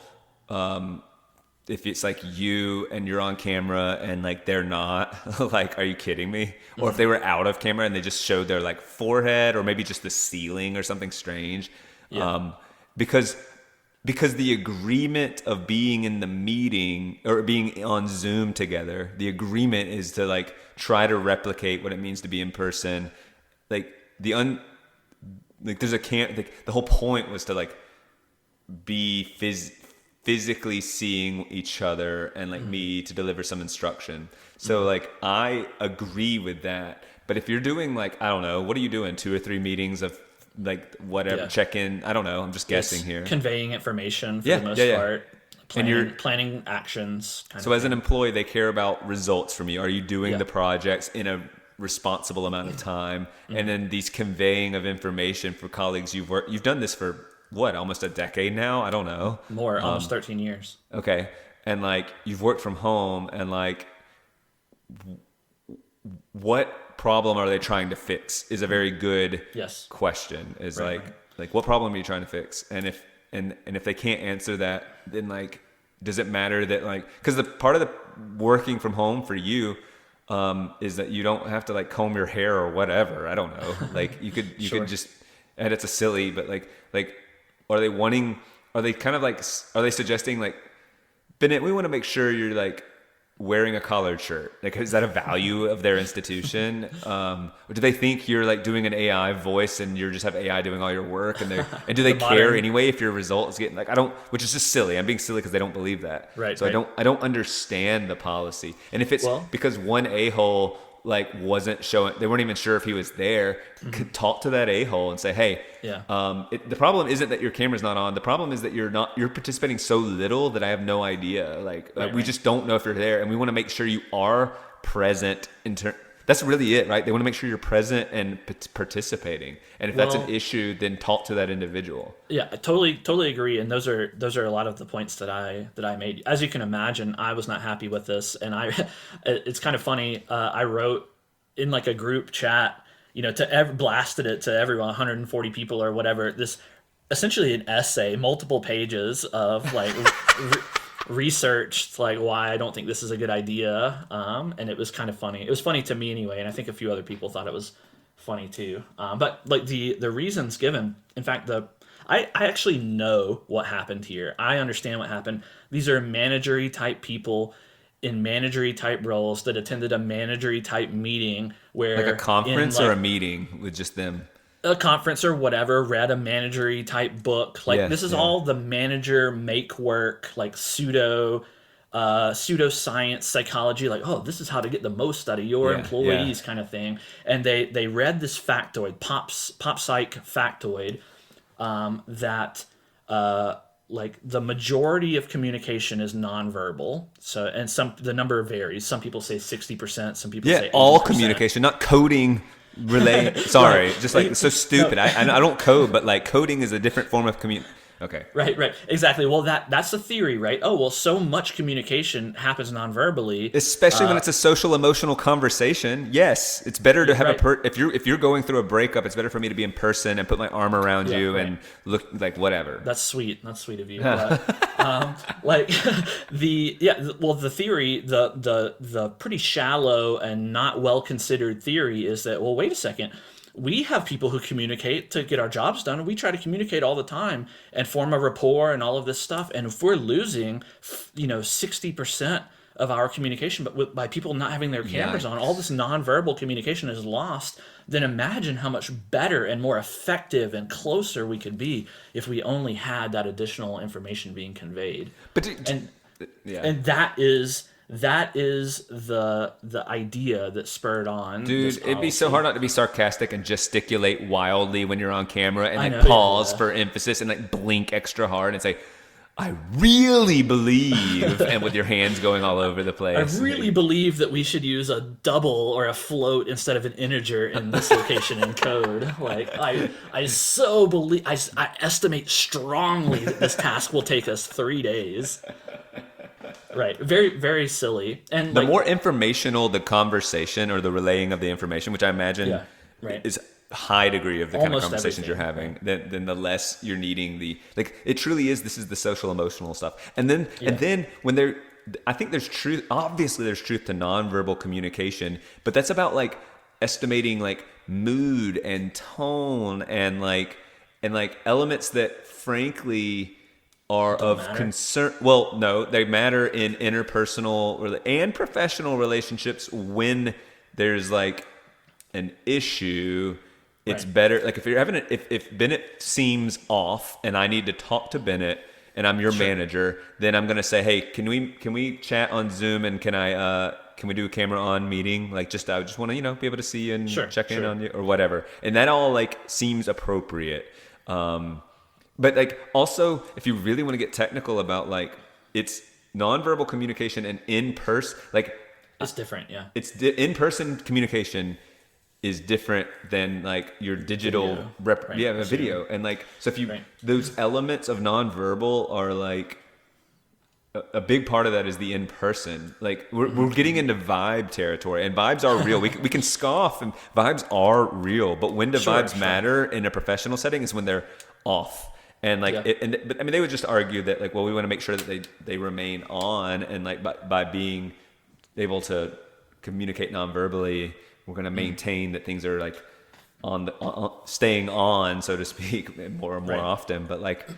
C: if it's like you and you're on camera and like they're not. Like, are you kidding me? Or if they were out of camera and they just showed their like forehead or maybe just the ceiling or something strange. Because the agreement of being in the meeting or being on Zoom together, the agreement is to like try to replicate what it means to be in person. Like there's the whole point was to like be physically seeing each other and like me to deliver some instruction. So like I agree with that. But if you're doing like, I don't know, what are you doing? 2 or 3 meetings of like whatever, check in. I don't know. I'm just guessing here.
B: Conveying information for the most part. Planning actions.
C: So as an employee, they care about results from you. Are you doing the projects in a responsible amount of time? And then these conveying of information for colleagues you've done this for what, almost a decade now? I don't know.
B: More, almost 13 years.
C: Okay. And like you've worked from home, and like what problem are they trying to fix is a very good question. Is like what problem are you trying to fix? And if they can't answer that, then like does it matter that like, because the part of the working from home for you is that you don't have to like comb your hair or whatever. I don't know. Like you could just, and it's a silly, but like are they suggesting like, Bennett, we want to make sure you're like wearing a collared shirt. Like, is that a value of their institution? Or do they think you're like doing an AI voice and you just have AI doing all your work, and do they care anyway if your result is getting like, which is just silly. I'm being silly because they don't believe that.
B: Right.
C: So I don't understand the policy. And if it's because one a-hole like wasn't showing, they weren't even sure if he was there, could talk to that a-hole and say, hey, the problem isn't that your camera's not on. The problem is that you're participating so little that I have no idea. We just don't know if you're there, and we want to make sure you are present that's really it, right? They want to make sure you're present and participating. And if that's an issue, then talk to that individual.
B: Yeah, I totally agree. And those are a lot of the points that I made. As you can imagine, I was not happy with this, and it's kind of funny. I wrote in like a group chat blasted it to everyone, 140 people or whatever. This essentially an essay, multiple pages of like researched like why I don't think this is a good idea. And it was kind of funny. It was funny to me anyway, and I think a few other people thought it was funny too. But like the reasons given, in fact, I actually know what happened here. I understand what happened. These are managery type people in managery type roles that attended a managery type meeting where
C: like a conference or a meeting with just them.
B: A conference or whatever, read a managery type book. Like this is all the manager make work, like pseudoscience psychology, like, oh, this is how to get the most out of your employees kind of thing. And they read this factoid, pop psych factoid, that like the majority of communication is nonverbal. So, and the number varies. Some people say 60%, some people say 80%.
C: All communication, not coding. Sorry,
B: right.
C: Just like it's so stupid. No. I don't code, but like coding is a different form of communication. Okay.
B: Right, exactly. Well, that's the theory, right? Oh, well, so much communication happens non-verbally,
C: especially when it's a social emotional conversation. Yes, it's better to have if you're going through a breakup, it's better for me to be in person and put my arm around you and look like whatever.
B: That's sweet. That's sweet of you. But, like the theory, the pretty shallow and not well considered theory is that, well, wait a second. We have people who communicate to get our jobs done, and we try to communicate all the time and form a rapport and all of this stuff. And if we're losing, 60% of our communication, but by people not having their cameras on, all this nonverbal communication is lost, then imagine how much better and more effective and closer we could be if we only had that additional information being conveyed. And that is the idea that spurred on.
C: Dude, it'd be so hard not to be sarcastic and gesticulate wildly when you're on camera and like pause for emphasis and like blink extra hard and say, I really believe, and with your hands going all over the place.
B: I really believe that we should use a double or a float instead of an integer in this location in code. Like I so believe, I estimate strongly that this task will take us 3 days. Right. Very, very silly. And
C: the more informational the conversation or the relaying of the information, which I imagine is a high degree of the kind of conversations you're having, then the less you're needing it truly is, this is the social emotional stuff. And then when I think there's truth, obviously there's truth to nonverbal communication, but that's about like estimating like mood and tone and like elements that frankly are of concern. Well, no, they matter in interpersonal and professional relationships. When there's like an issue, it's better. Like if you're having if Bennett seems off and I need to talk to Bennett and I'm your manager, then I'm gonna say, hey, can we chat on Zoom and can we do a camera on meeting? Like I just want to be able to see you and check in on you or whatever. And that all like seems appropriate. But like also, if you really want to get technical about like it's nonverbal communication and in person, like
B: it's different. Yeah,
C: it's in person communication is different than like your digital video. And like so, if you those elements of nonverbal are like a big part of that is the in person. Like we're getting into vibe territory, and vibes are real. We can scoff, and vibes are real. But when do vibes matter in a professional setting is when they're off. And like, but I mean, they would just argue that like, well, we want to make sure that they remain on, and like by being able to communicate non-verbally, we're going to maintain that things are like staying on, so to speak, more and more often. But like,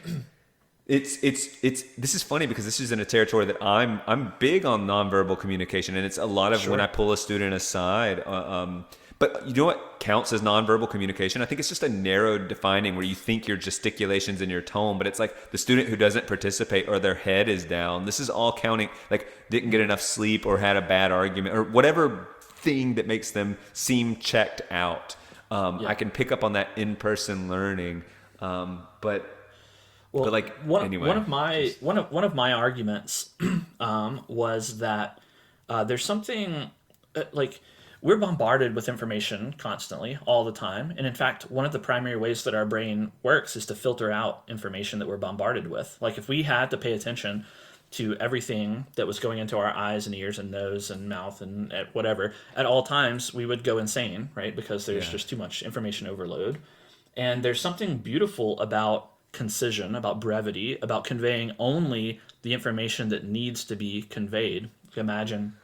C: it's this is funny because this is in a territory that I'm big on nonverbal communication, and it's a lot of when I pull a student aside. But you know what counts as nonverbal communication? I think it's just a narrow defining where you think your gesticulations and your tone, but it's like the student who doesn't participate or their head is down. This is all counting, like didn't get enough sleep or had a bad argument or whatever thing that makes them seem checked out. I can pick up on that in-person learning. But like anyway,
B: one of my arguments was that there's something like we're bombarded with information constantly, all the time. And in fact, one of the primary ways that our brain works is to filter out information that we're bombarded with. Like if we had to pay attention to everything that was going into our eyes and ears and nose and mouth and at whatever, at all times, we would go insane, right? Because there's just too much information overload. And there's something beautiful about concision, about brevity, about conveying only the information that needs to be conveyed. Imagine,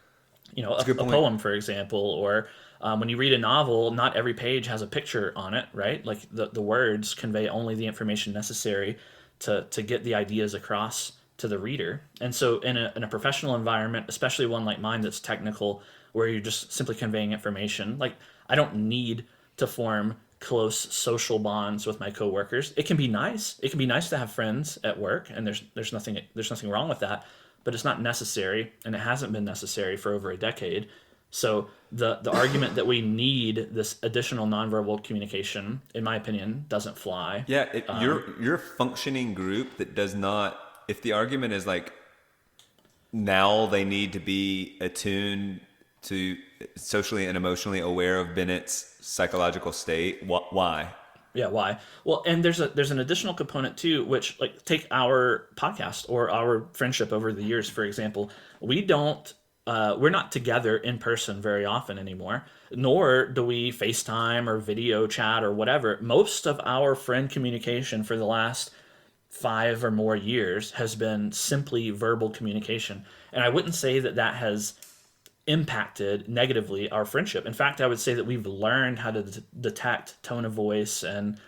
B: a poem, for example, or when you read a novel, not every page has a picture on it, right? Like the words convey only the information necessary to get the ideas across to the reader. And so in a professional environment, especially one like mine that's technical, where you're just simply conveying information, like I don't need to form close social bonds with my coworkers. It can be nice. It can be nice to have friends at work, and there's nothing wrong with that, but it's not necessary, and it hasn't been necessary for over a decade. So the argument that we need this additional nonverbal communication, in my opinion, doesn't fly.
C: Yeah, you're a functioning group that does not. If the argument is like now they need to be attuned to socially and emotionally aware of Bennett's psychological state, why?
B: Yeah, why? Well, and there's an additional component too, which like take our podcast or our friendship over the years, for example. We're not together in person very often anymore, nor do we FaceTime or video chat or whatever. Most of our friend communication for the last 5 or more years has been simply verbal communication. And I wouldn't say that has impacted negatively our friendship. In fact, I would say that we've learned how to detect tone of voice and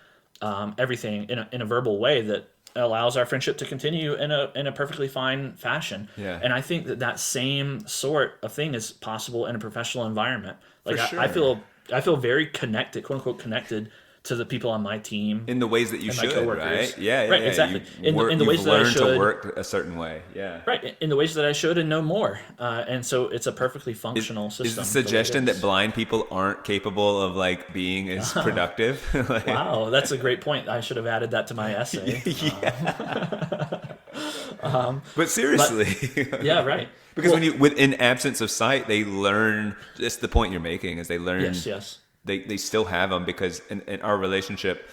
B: everything in a verbal way that allows our friendship to continue in a perfectly fine fashion.
C: Yeah.
B: And I think that same sort of thing is possible in a professional environment. Like
C: For sure.
B: I feel very connected, quote unquote, connected to the people on my team.
C: In the ways that you should, right? Yeah,
B: right, exactly. In the ways that I should.
C: You've learned to work a certain way, yeah.
B: Right, in the ways that I should and know more. And so it's a perfectly functional system.
C: Is the suggestion that blind people aren't capable of like being as productive? Like,
B: wow, that's a great point. I should have added that to my essay.
C: But seriously.
B: Yeah, right.
C: Because in absence of sight, they learn, that's the point you're making, is they learn.
B: Yes.
C: They still have them because in our relationship,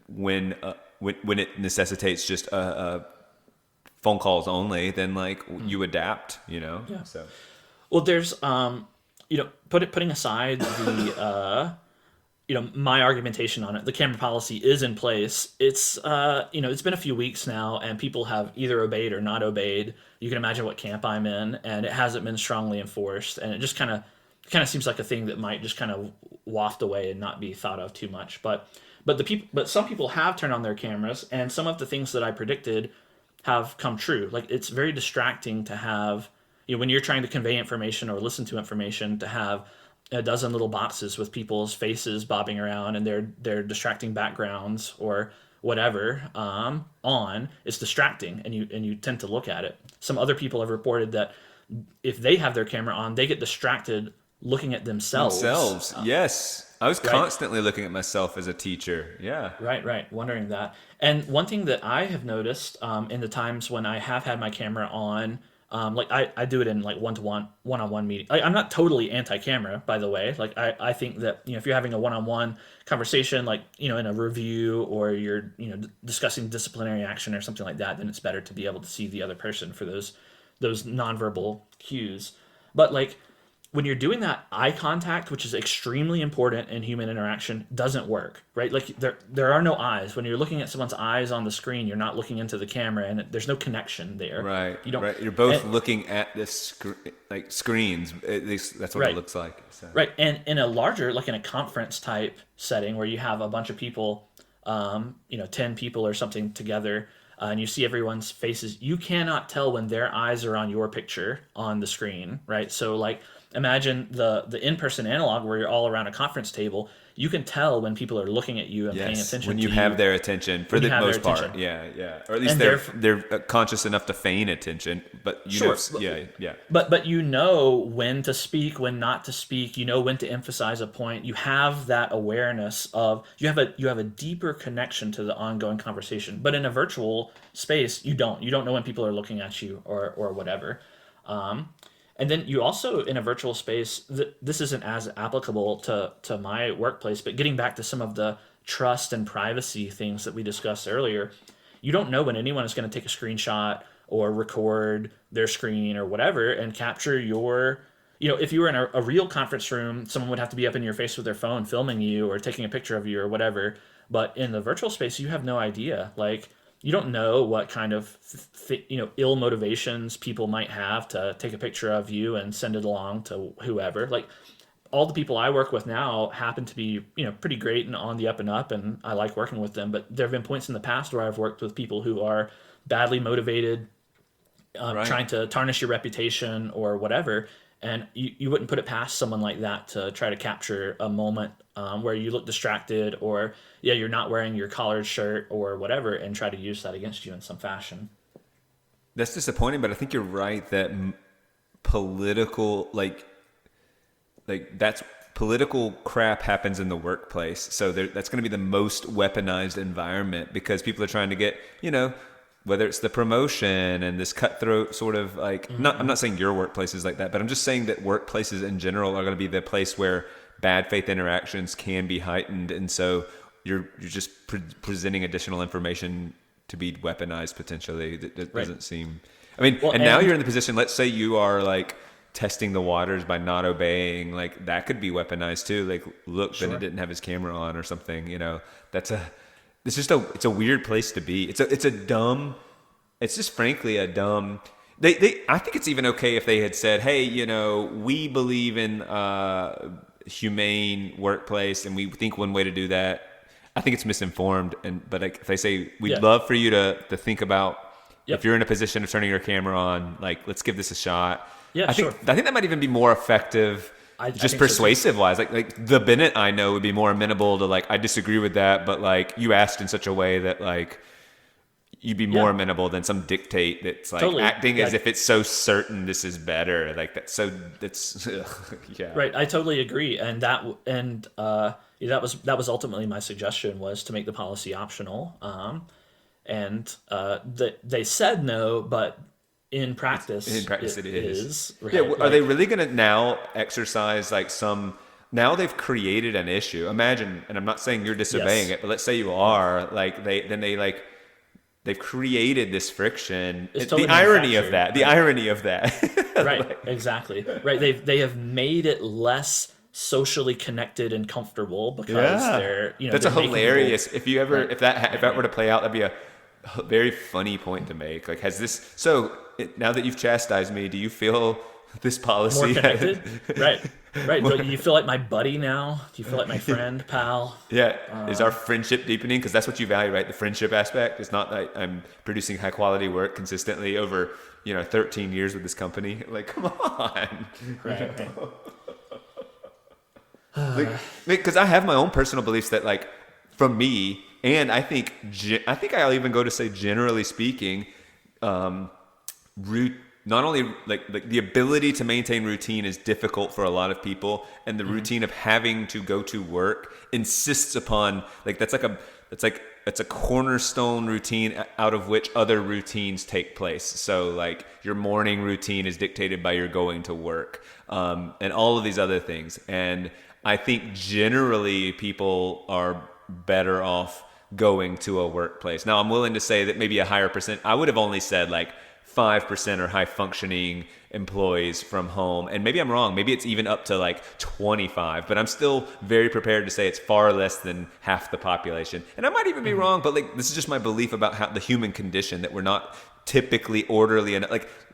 C: when it necessitates just phone calls only, then like you adapt, Yeah. So,
B: well, there's putting aside the my argumentation on it, the camera policy is in place. It's it's been a few weeks now, and people have either obeyed or not obeyed. You can imagine what camp I'm in, and it hasn't been strongly enforced, and it just kind of seems like a thing that might just kind of waft away and not be thought of too much. But some people have turned on their cameras, and some of the things that I predicted have come true. Like it's very distracting to have, when you're trying to convey information or listen to information, to have a dozen little boxes with people's faces bobbing around and their distracting backgrounds or whatever on. It's distracting, and you tend to look at it. Some other people have reported that if they have their camera on, they get distracted looking at themselves.
C: Yes. I was constantly looking at myself as a teacher. Yeah.
B: Right. Wondering that. And one thing that I have noticed in the times when I have had my camera on, like I do it in like one-on-one meeting. I'm not totally anti-camera, by the way. Like I think that, if you're having a one-on-one conversation, like, in a review, or you're, discussing disciplinary action or something like that, then it's better to be able to see the other person for those nonverbal cues. But like, when you're doing that eye contact, which is extremely important in human interaction, doesn't work, right? Like there are no eyes. When you're looking at someone's eyes on the screen, you're not looking into the camera, and there's no connection there.
C: Right. You're both looking at this screens. At least that's what it looks like. So.
B: Right. And in a larger, like in a conference type setting where you have a bunch of people, 10 people or something together, and you see everyone's faces, you cannot tell when their eyes are on your picture on the screen, right? So like, imagine the in-person analog where you're all around a conference table. You can tell when people are looking at you and paying attention to you.
C: When you have their attention, for the most part. Yeah. Or at least they're conscious enough to feign attention, but yeah.
B: But you know when to speak, when not to speak. You know when to emphasize a point. You have that awareness of, you have a deeper connection to the ongoing conversation. But in a virtual space, you don't. You don't know when people are looking at you or whatever. And then you also, in a virtual space, this isn't as applicable to my workplace, but getting back to some of the trust and privacy things that we discussed earlier, you don't know when anyone is going to take a screenshot or record their screen or whatever and capture your, if you were in a real conference room, someone would have to be up in your face with their phone filming you or taking a picture of you or whatever. But in the virtual space, you have no idea. Like, you don't know what kind of ill motivations people might have to take a picture of you and send it along to whoever. Like, all the people I work with now happen to be, pretty great and on the up and up, and I like working with them. But there have been points in the past where I've worked with people who are badly motivated, trying to tarnish your reputation or whatever. And you wouldn't put it past someone like that to try to capture a moment where you look distracted or, you're not wearing your collared shirt or whatever, and try to use that against you in some fashion.
C: That's disappointing, but I think you're right that political, that's political crap happens in the workplace. So that's going to be the most weaponized environment because people are trying to get, whether it's the promotion and this cutthroat sort of I'm not saying your workplace is like that, but I'm just saying that workplaces in general are going to be the place where bad faith interactions can be heightened. And so you're just presenting additional information to be weaponized potentially. That doesn't seem, now you're in the position, let's say you are testing the waters by not obeying, that could be weaponized too. Look, Bennett didn't have his camera on or something, it's a weird place to be. It's just frankly a dumb, I think it's even okay if they had said, hey, we believe in humane workplace and we think one way to do that. I think it's misinformed. But if they say, we'd love for you to think about if you're in a position of turning your camera on, let's give this a shot.
B: Yeah,
C: I think that might even be more effective. Just persuasive wise, like the Bennett I know would be more amenable to I disagree with that, but you asked in such a way that you'd be more amenable than some dictate that's totally. Acting as if it's so certain this is better.
B: Right. I totally agree, and that was ultimately my suggestion, was to make the policy optional, and they said no, but in practice it is. Right? Yeah,
C: are they really going to now exercise now they've created an issue. Imagine, and I'm not saying you're disobeying it, but let's say you are, they've created this friction.
B: Totally
C: the irony of that.
B: Right, exactly. Right. They have made it less socially connected and comfortable because they're,
C: that's
B: they're
C: a hilarious, if that were to play out, that'd be a very funny point to make. Has this, now that you've chastised me, do you feel this policy
B: more connected? Right. Do you feel like my buddy now? Do you feel like my friend, pal?
C: Yeah. Is our friendship deepening? Because that's what you value, right? The friendship aspect. It's not that I'm producing high quality work consistently over 13 years with this company. Come on.
B: Right.
C: Because I have my own personal beliefs that from me, and I think I'll even go to say, generally speaking, not only the ability to maintain routine is difficult for a lot of people, and the routine of having to go to work insists upon it's a cornerstone routine out of which other routines take place. So your morning routine is dictated by your going to work, and all of these other things. And I think generally people are better off going to a workplace. Now, I'm willing to say that maybe a higher percent, I would have only said 5% are high functioning employees from home. And maybe I'm wrong. Maybe it's even up to 25, but I'm still very prepared to say it's far less than half the population. And I might even be wrong, but this is just my belief about how the human condition, that we're not typically orderly, and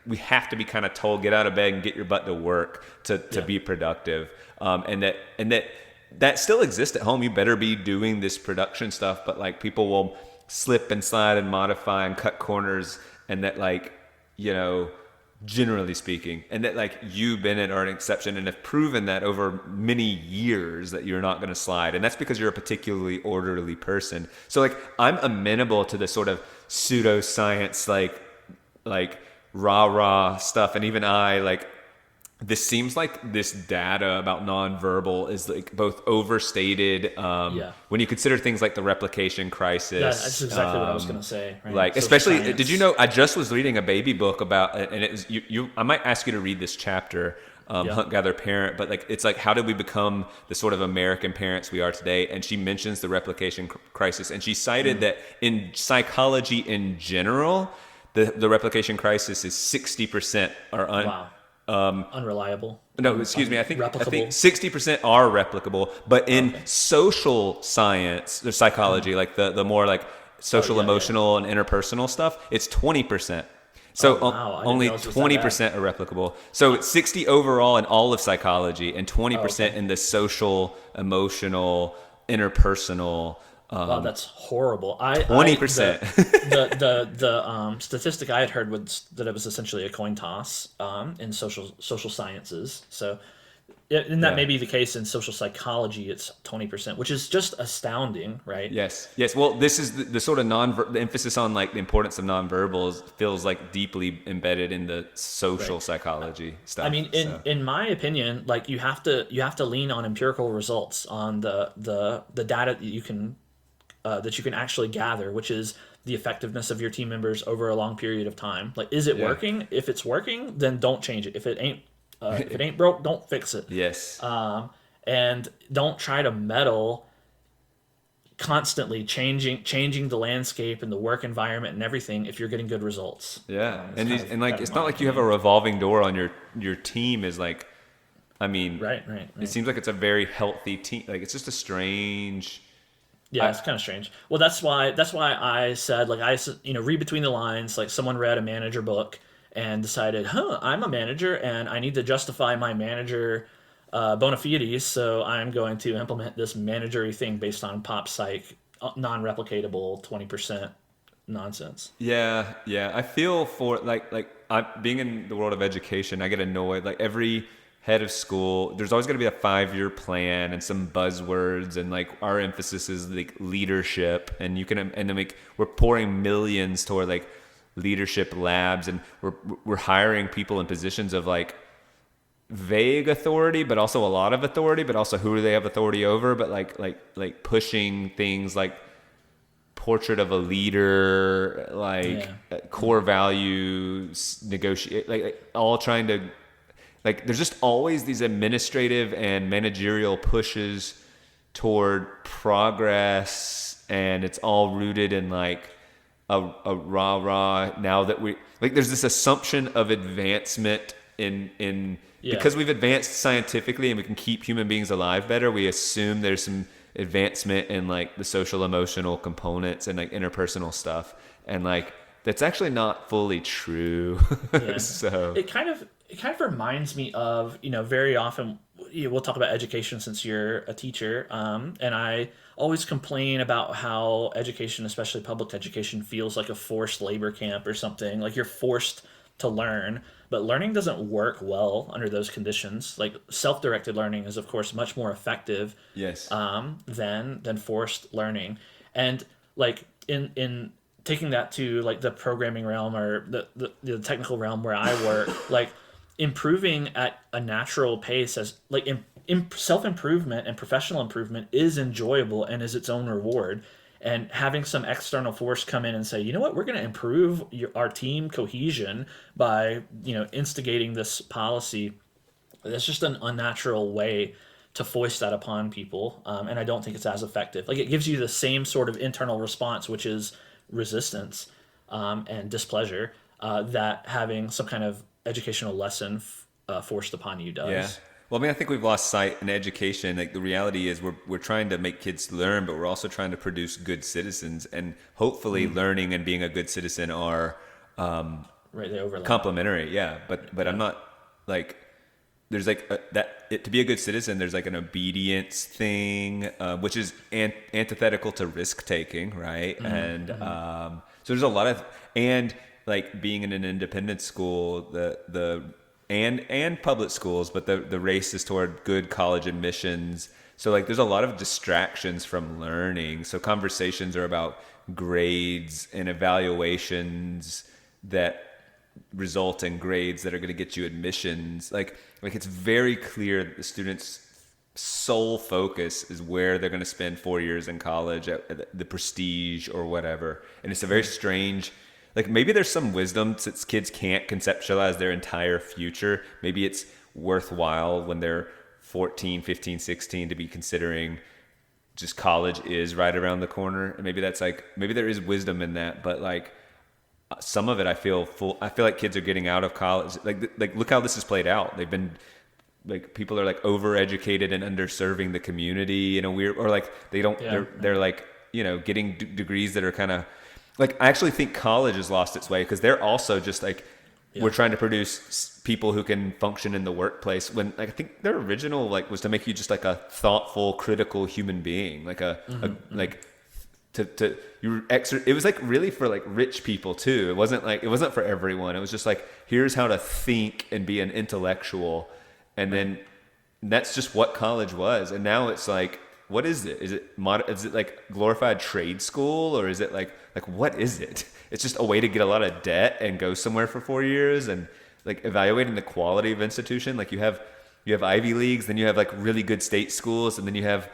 C: we have to be kind of told, get out of bed and get your butt to work to be productive. And that still exists at home. You better be doing this production stuff, but people will slip and slide and modify and cut corners, and that generally speaking, and that you, Bennett, are an exception and have proven that over many years that you're not going to slide. And that's because you're a particularly orderly person. So I'm amenable to the sort of pseudoscience, rah-rah stuff. And even this seems like this data about nonverbal is both overstated when you consider things like the replication crisis.
B: Yeah, that's exactly what I was going to say. Right?
C: Especially, science. Did you know, I just was reading a baby book about, and it was, I might ask you to read this chapter. hunt gather parent, but like it's like, how did we become the sort of American parents we are today? And she mentions the replication crisis, and she cited that in psychology in general, the replication crisis is 60% are
B: unreliable.
C: No, excuse me. I think 60% are replicable, but in social science, there's psychology, like the more like social, emotional, and interpersonal stuff, it's 20%. So only 20% are replicable. So it's 60 overall in all of psychology, and 20% in the social, emotional, interpersonal.
B: Wow, that's horrible.
C: 20%.
B: The statistic I had heard was that it was essentially a coin toss in social sciences. So, and that may be the case in social psychology. It's 20%, which is just astounding, right?
C: Yes. Well, this is the sort of the emphasis on like the importance of nonverbals feels like deeply embedded in the social psychology stuff.
B: I mean, in my opinion, like you have to lean on empirical results, on the data that you can actually gather, which is the effectiveness of your team members over a long period of time. Like, is it working? If it's working, then don't change it. If it ain't broke, don't fix it.
C: Yes.
B: And don't try to meddle constantly changing the landscape and the work environment and everything if you're getting good results.
C: Yeah. And like it's not like you have a revolving door on your team is like, I mean,
B: right.
C: It seems like it's a very healthy team. Like it's just a strange.
B: Yeah, it's kind of strange. Well, that's why I said, like, read between the lines. Like, someone read a manager book and decided, I'm a manager and I need to justify my manager bona fides, so I'm going to implement this managery thing based on pop psych, non-replicatable 20% nonsense.
C: Yeah. I feel for like being in the world of education, I get annoyed. Like every head of school, there's always going to be a 5-year plan and some buzzwords, and like our emphasis is like leadership, and then like we're pouring millions toward like leadership labs, and we're hiring people in positions of like vague authority, but also a lot of authority, but also who do they have authority over, but like pushing things like portrait of a leader, like core values, negotiate, like all trying to. Like, there's just always these administrative and managerial pushes toward progress, and it's all rooted in like a rah-rah. Now that there's this assumption of advancement because we've advanced scientifically and we can keep human beings alive better. We assume there's some advancement in like the social emotional components and like interpersonal stuff, and like that's actually not fully true. So
B: it kind of reminds me of, very often we'll talk about education since you're a teacher, and I always complain about how education, especially public education, feels like a forced labor camp or something. Like you're forced to learn, but learning doesn't work well under those conditions. Like self-directed learning is, of course, much more effective than forced learning. And like in taking that to like the programming realm or the technical realm where I work, like improving at a natural pace as like self-improvement and professional improvement is enjoyable and is its own reward. And having some external force come in and say, you know what, we're going to improve our team cohesion by, instigating this policy. That's just an unnatural way to foist that upon people. And I don't think it's as effective. Like it gives you the same sort of internal response, which is resistance and displeasure that having some kind of educational lesson forced upon you does.
C: Yeah. Well, I mean, I think we've lost sight in education. Like the reality is we're trying to make kids learn, but we're also trying to produce good citizens, and hopefully learning and being a good citizen are
B: they overlap.
C: Complementary. Yeah. But I'm not like, there's like to be a good citizen, there's like an obedience thing, which is antithetical to risk taking. Right. And so there's a lot of, and like being in an independent school, and public schools, but the race is toward good college admissions. So like there's a lot of distractions from learning. So conversations are about grades and evaluations that result in grades that are going to get you admissions. Like it's very clear that the students' sole focus is where they're going to spend 4 years in college at the prestige or whatever. And it's a very strange. Like maybe there's some wisdom since kids can't conceptualize their entire future. Maybe it's worthwhile when they're 14, 15, 16 to be considering just college is right around the corner. And maybe that's like, maybe there is wisdom in that, but like some of it, I feel like kids are getting out of college. Like look how this has played out. They've been like, people are like overeducated and underserving the community in a weird, or like they don't, they're like, you know, getting degrees that are kind of like, I actually think college has lost its way because they're also just like, we're trying to produce people who can function in the workplace, when like, I think their original like was to make you just like a thoughtful, critical human being, like like to you it was like really for like rich people too. It wasn't for everyone. It was just like, here's how to think and be an intellectual, and then that's just what college was. And now it's like, what is it? Is it like glorified trade school, or is it like what is it? It's just a way to get a lot of debt and go somewhere for 4 years, and like evaluating the quality of institution. Like you have Ivy Leagues, then you have like really good state schools, and then you have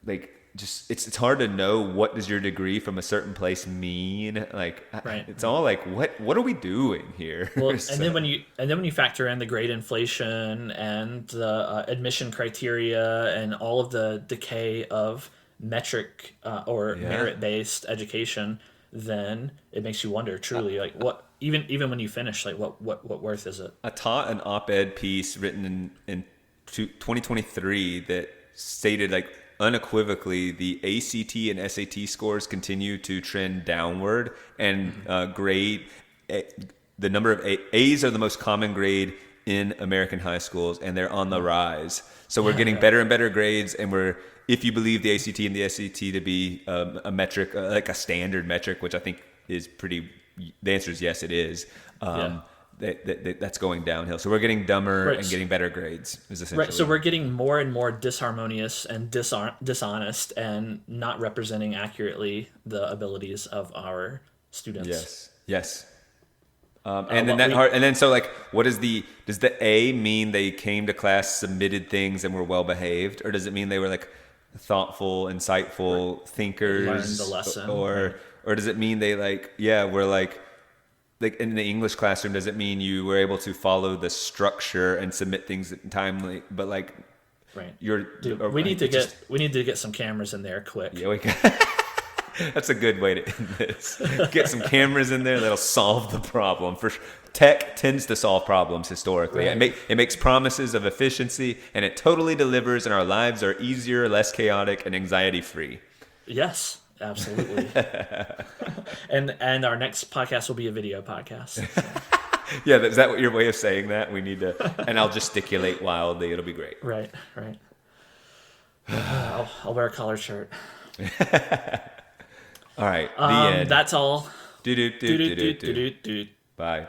C: like, just it's hard to know what does your degree from a certain place mean. Like it's all like, what are we doing here?
B: Well, and then when you factor in the grade inflation and the admission criteria and all of the decay of metric or merit-based education, then it makes you wonder truly, like what, even when you finish, like what worth is it? I
C: taught an op-ed piece written in 2023 that stated like unequivocally the ACT and SAT scores continue to trend downward, and the number of A's are the most common grade in American high schools, and they're on the rise. So we're getting better and better grades, and if you believe the ACT and the SAT to be a metric, like a standard metric, which I think is the answer is yes, it is. That's going downhill. So we're getting dumber and getting better grades. Is essentially
B: right. So we're getting more and more disharmonious and dishonest, and not representing accurately the abilities of our students.
C: Yes. And then so like, does the A mean they came to class, submitted things, and were well behaved, or does it mean they were like thoughtful, insightful thinkers,
B: learned the lesson,
C: or does it mean they were like in the English classroom, does it mean you were able to follow the structure and submit things timely, but like
B: we need to get some cameras in there quick.
C: Yeah, we can. That's a good way to end this. Get some cameras in there that'll solve the problem. Tech tends to solve problems historically. Right. It makes promises of efficiency, and it totally delivers, and our lives are easier, less chaotic, and anxiety-free.
B: Yes, absolutely. and our next podcast will be a video podcast. So.
C: Yeah, is that what your way of saying that? We need to, and I'll gesticulate wildly. It'll be great.
B: Right. I'll wear a collared shirt.
C: All right, the end.
B: That's all.
C: Bye.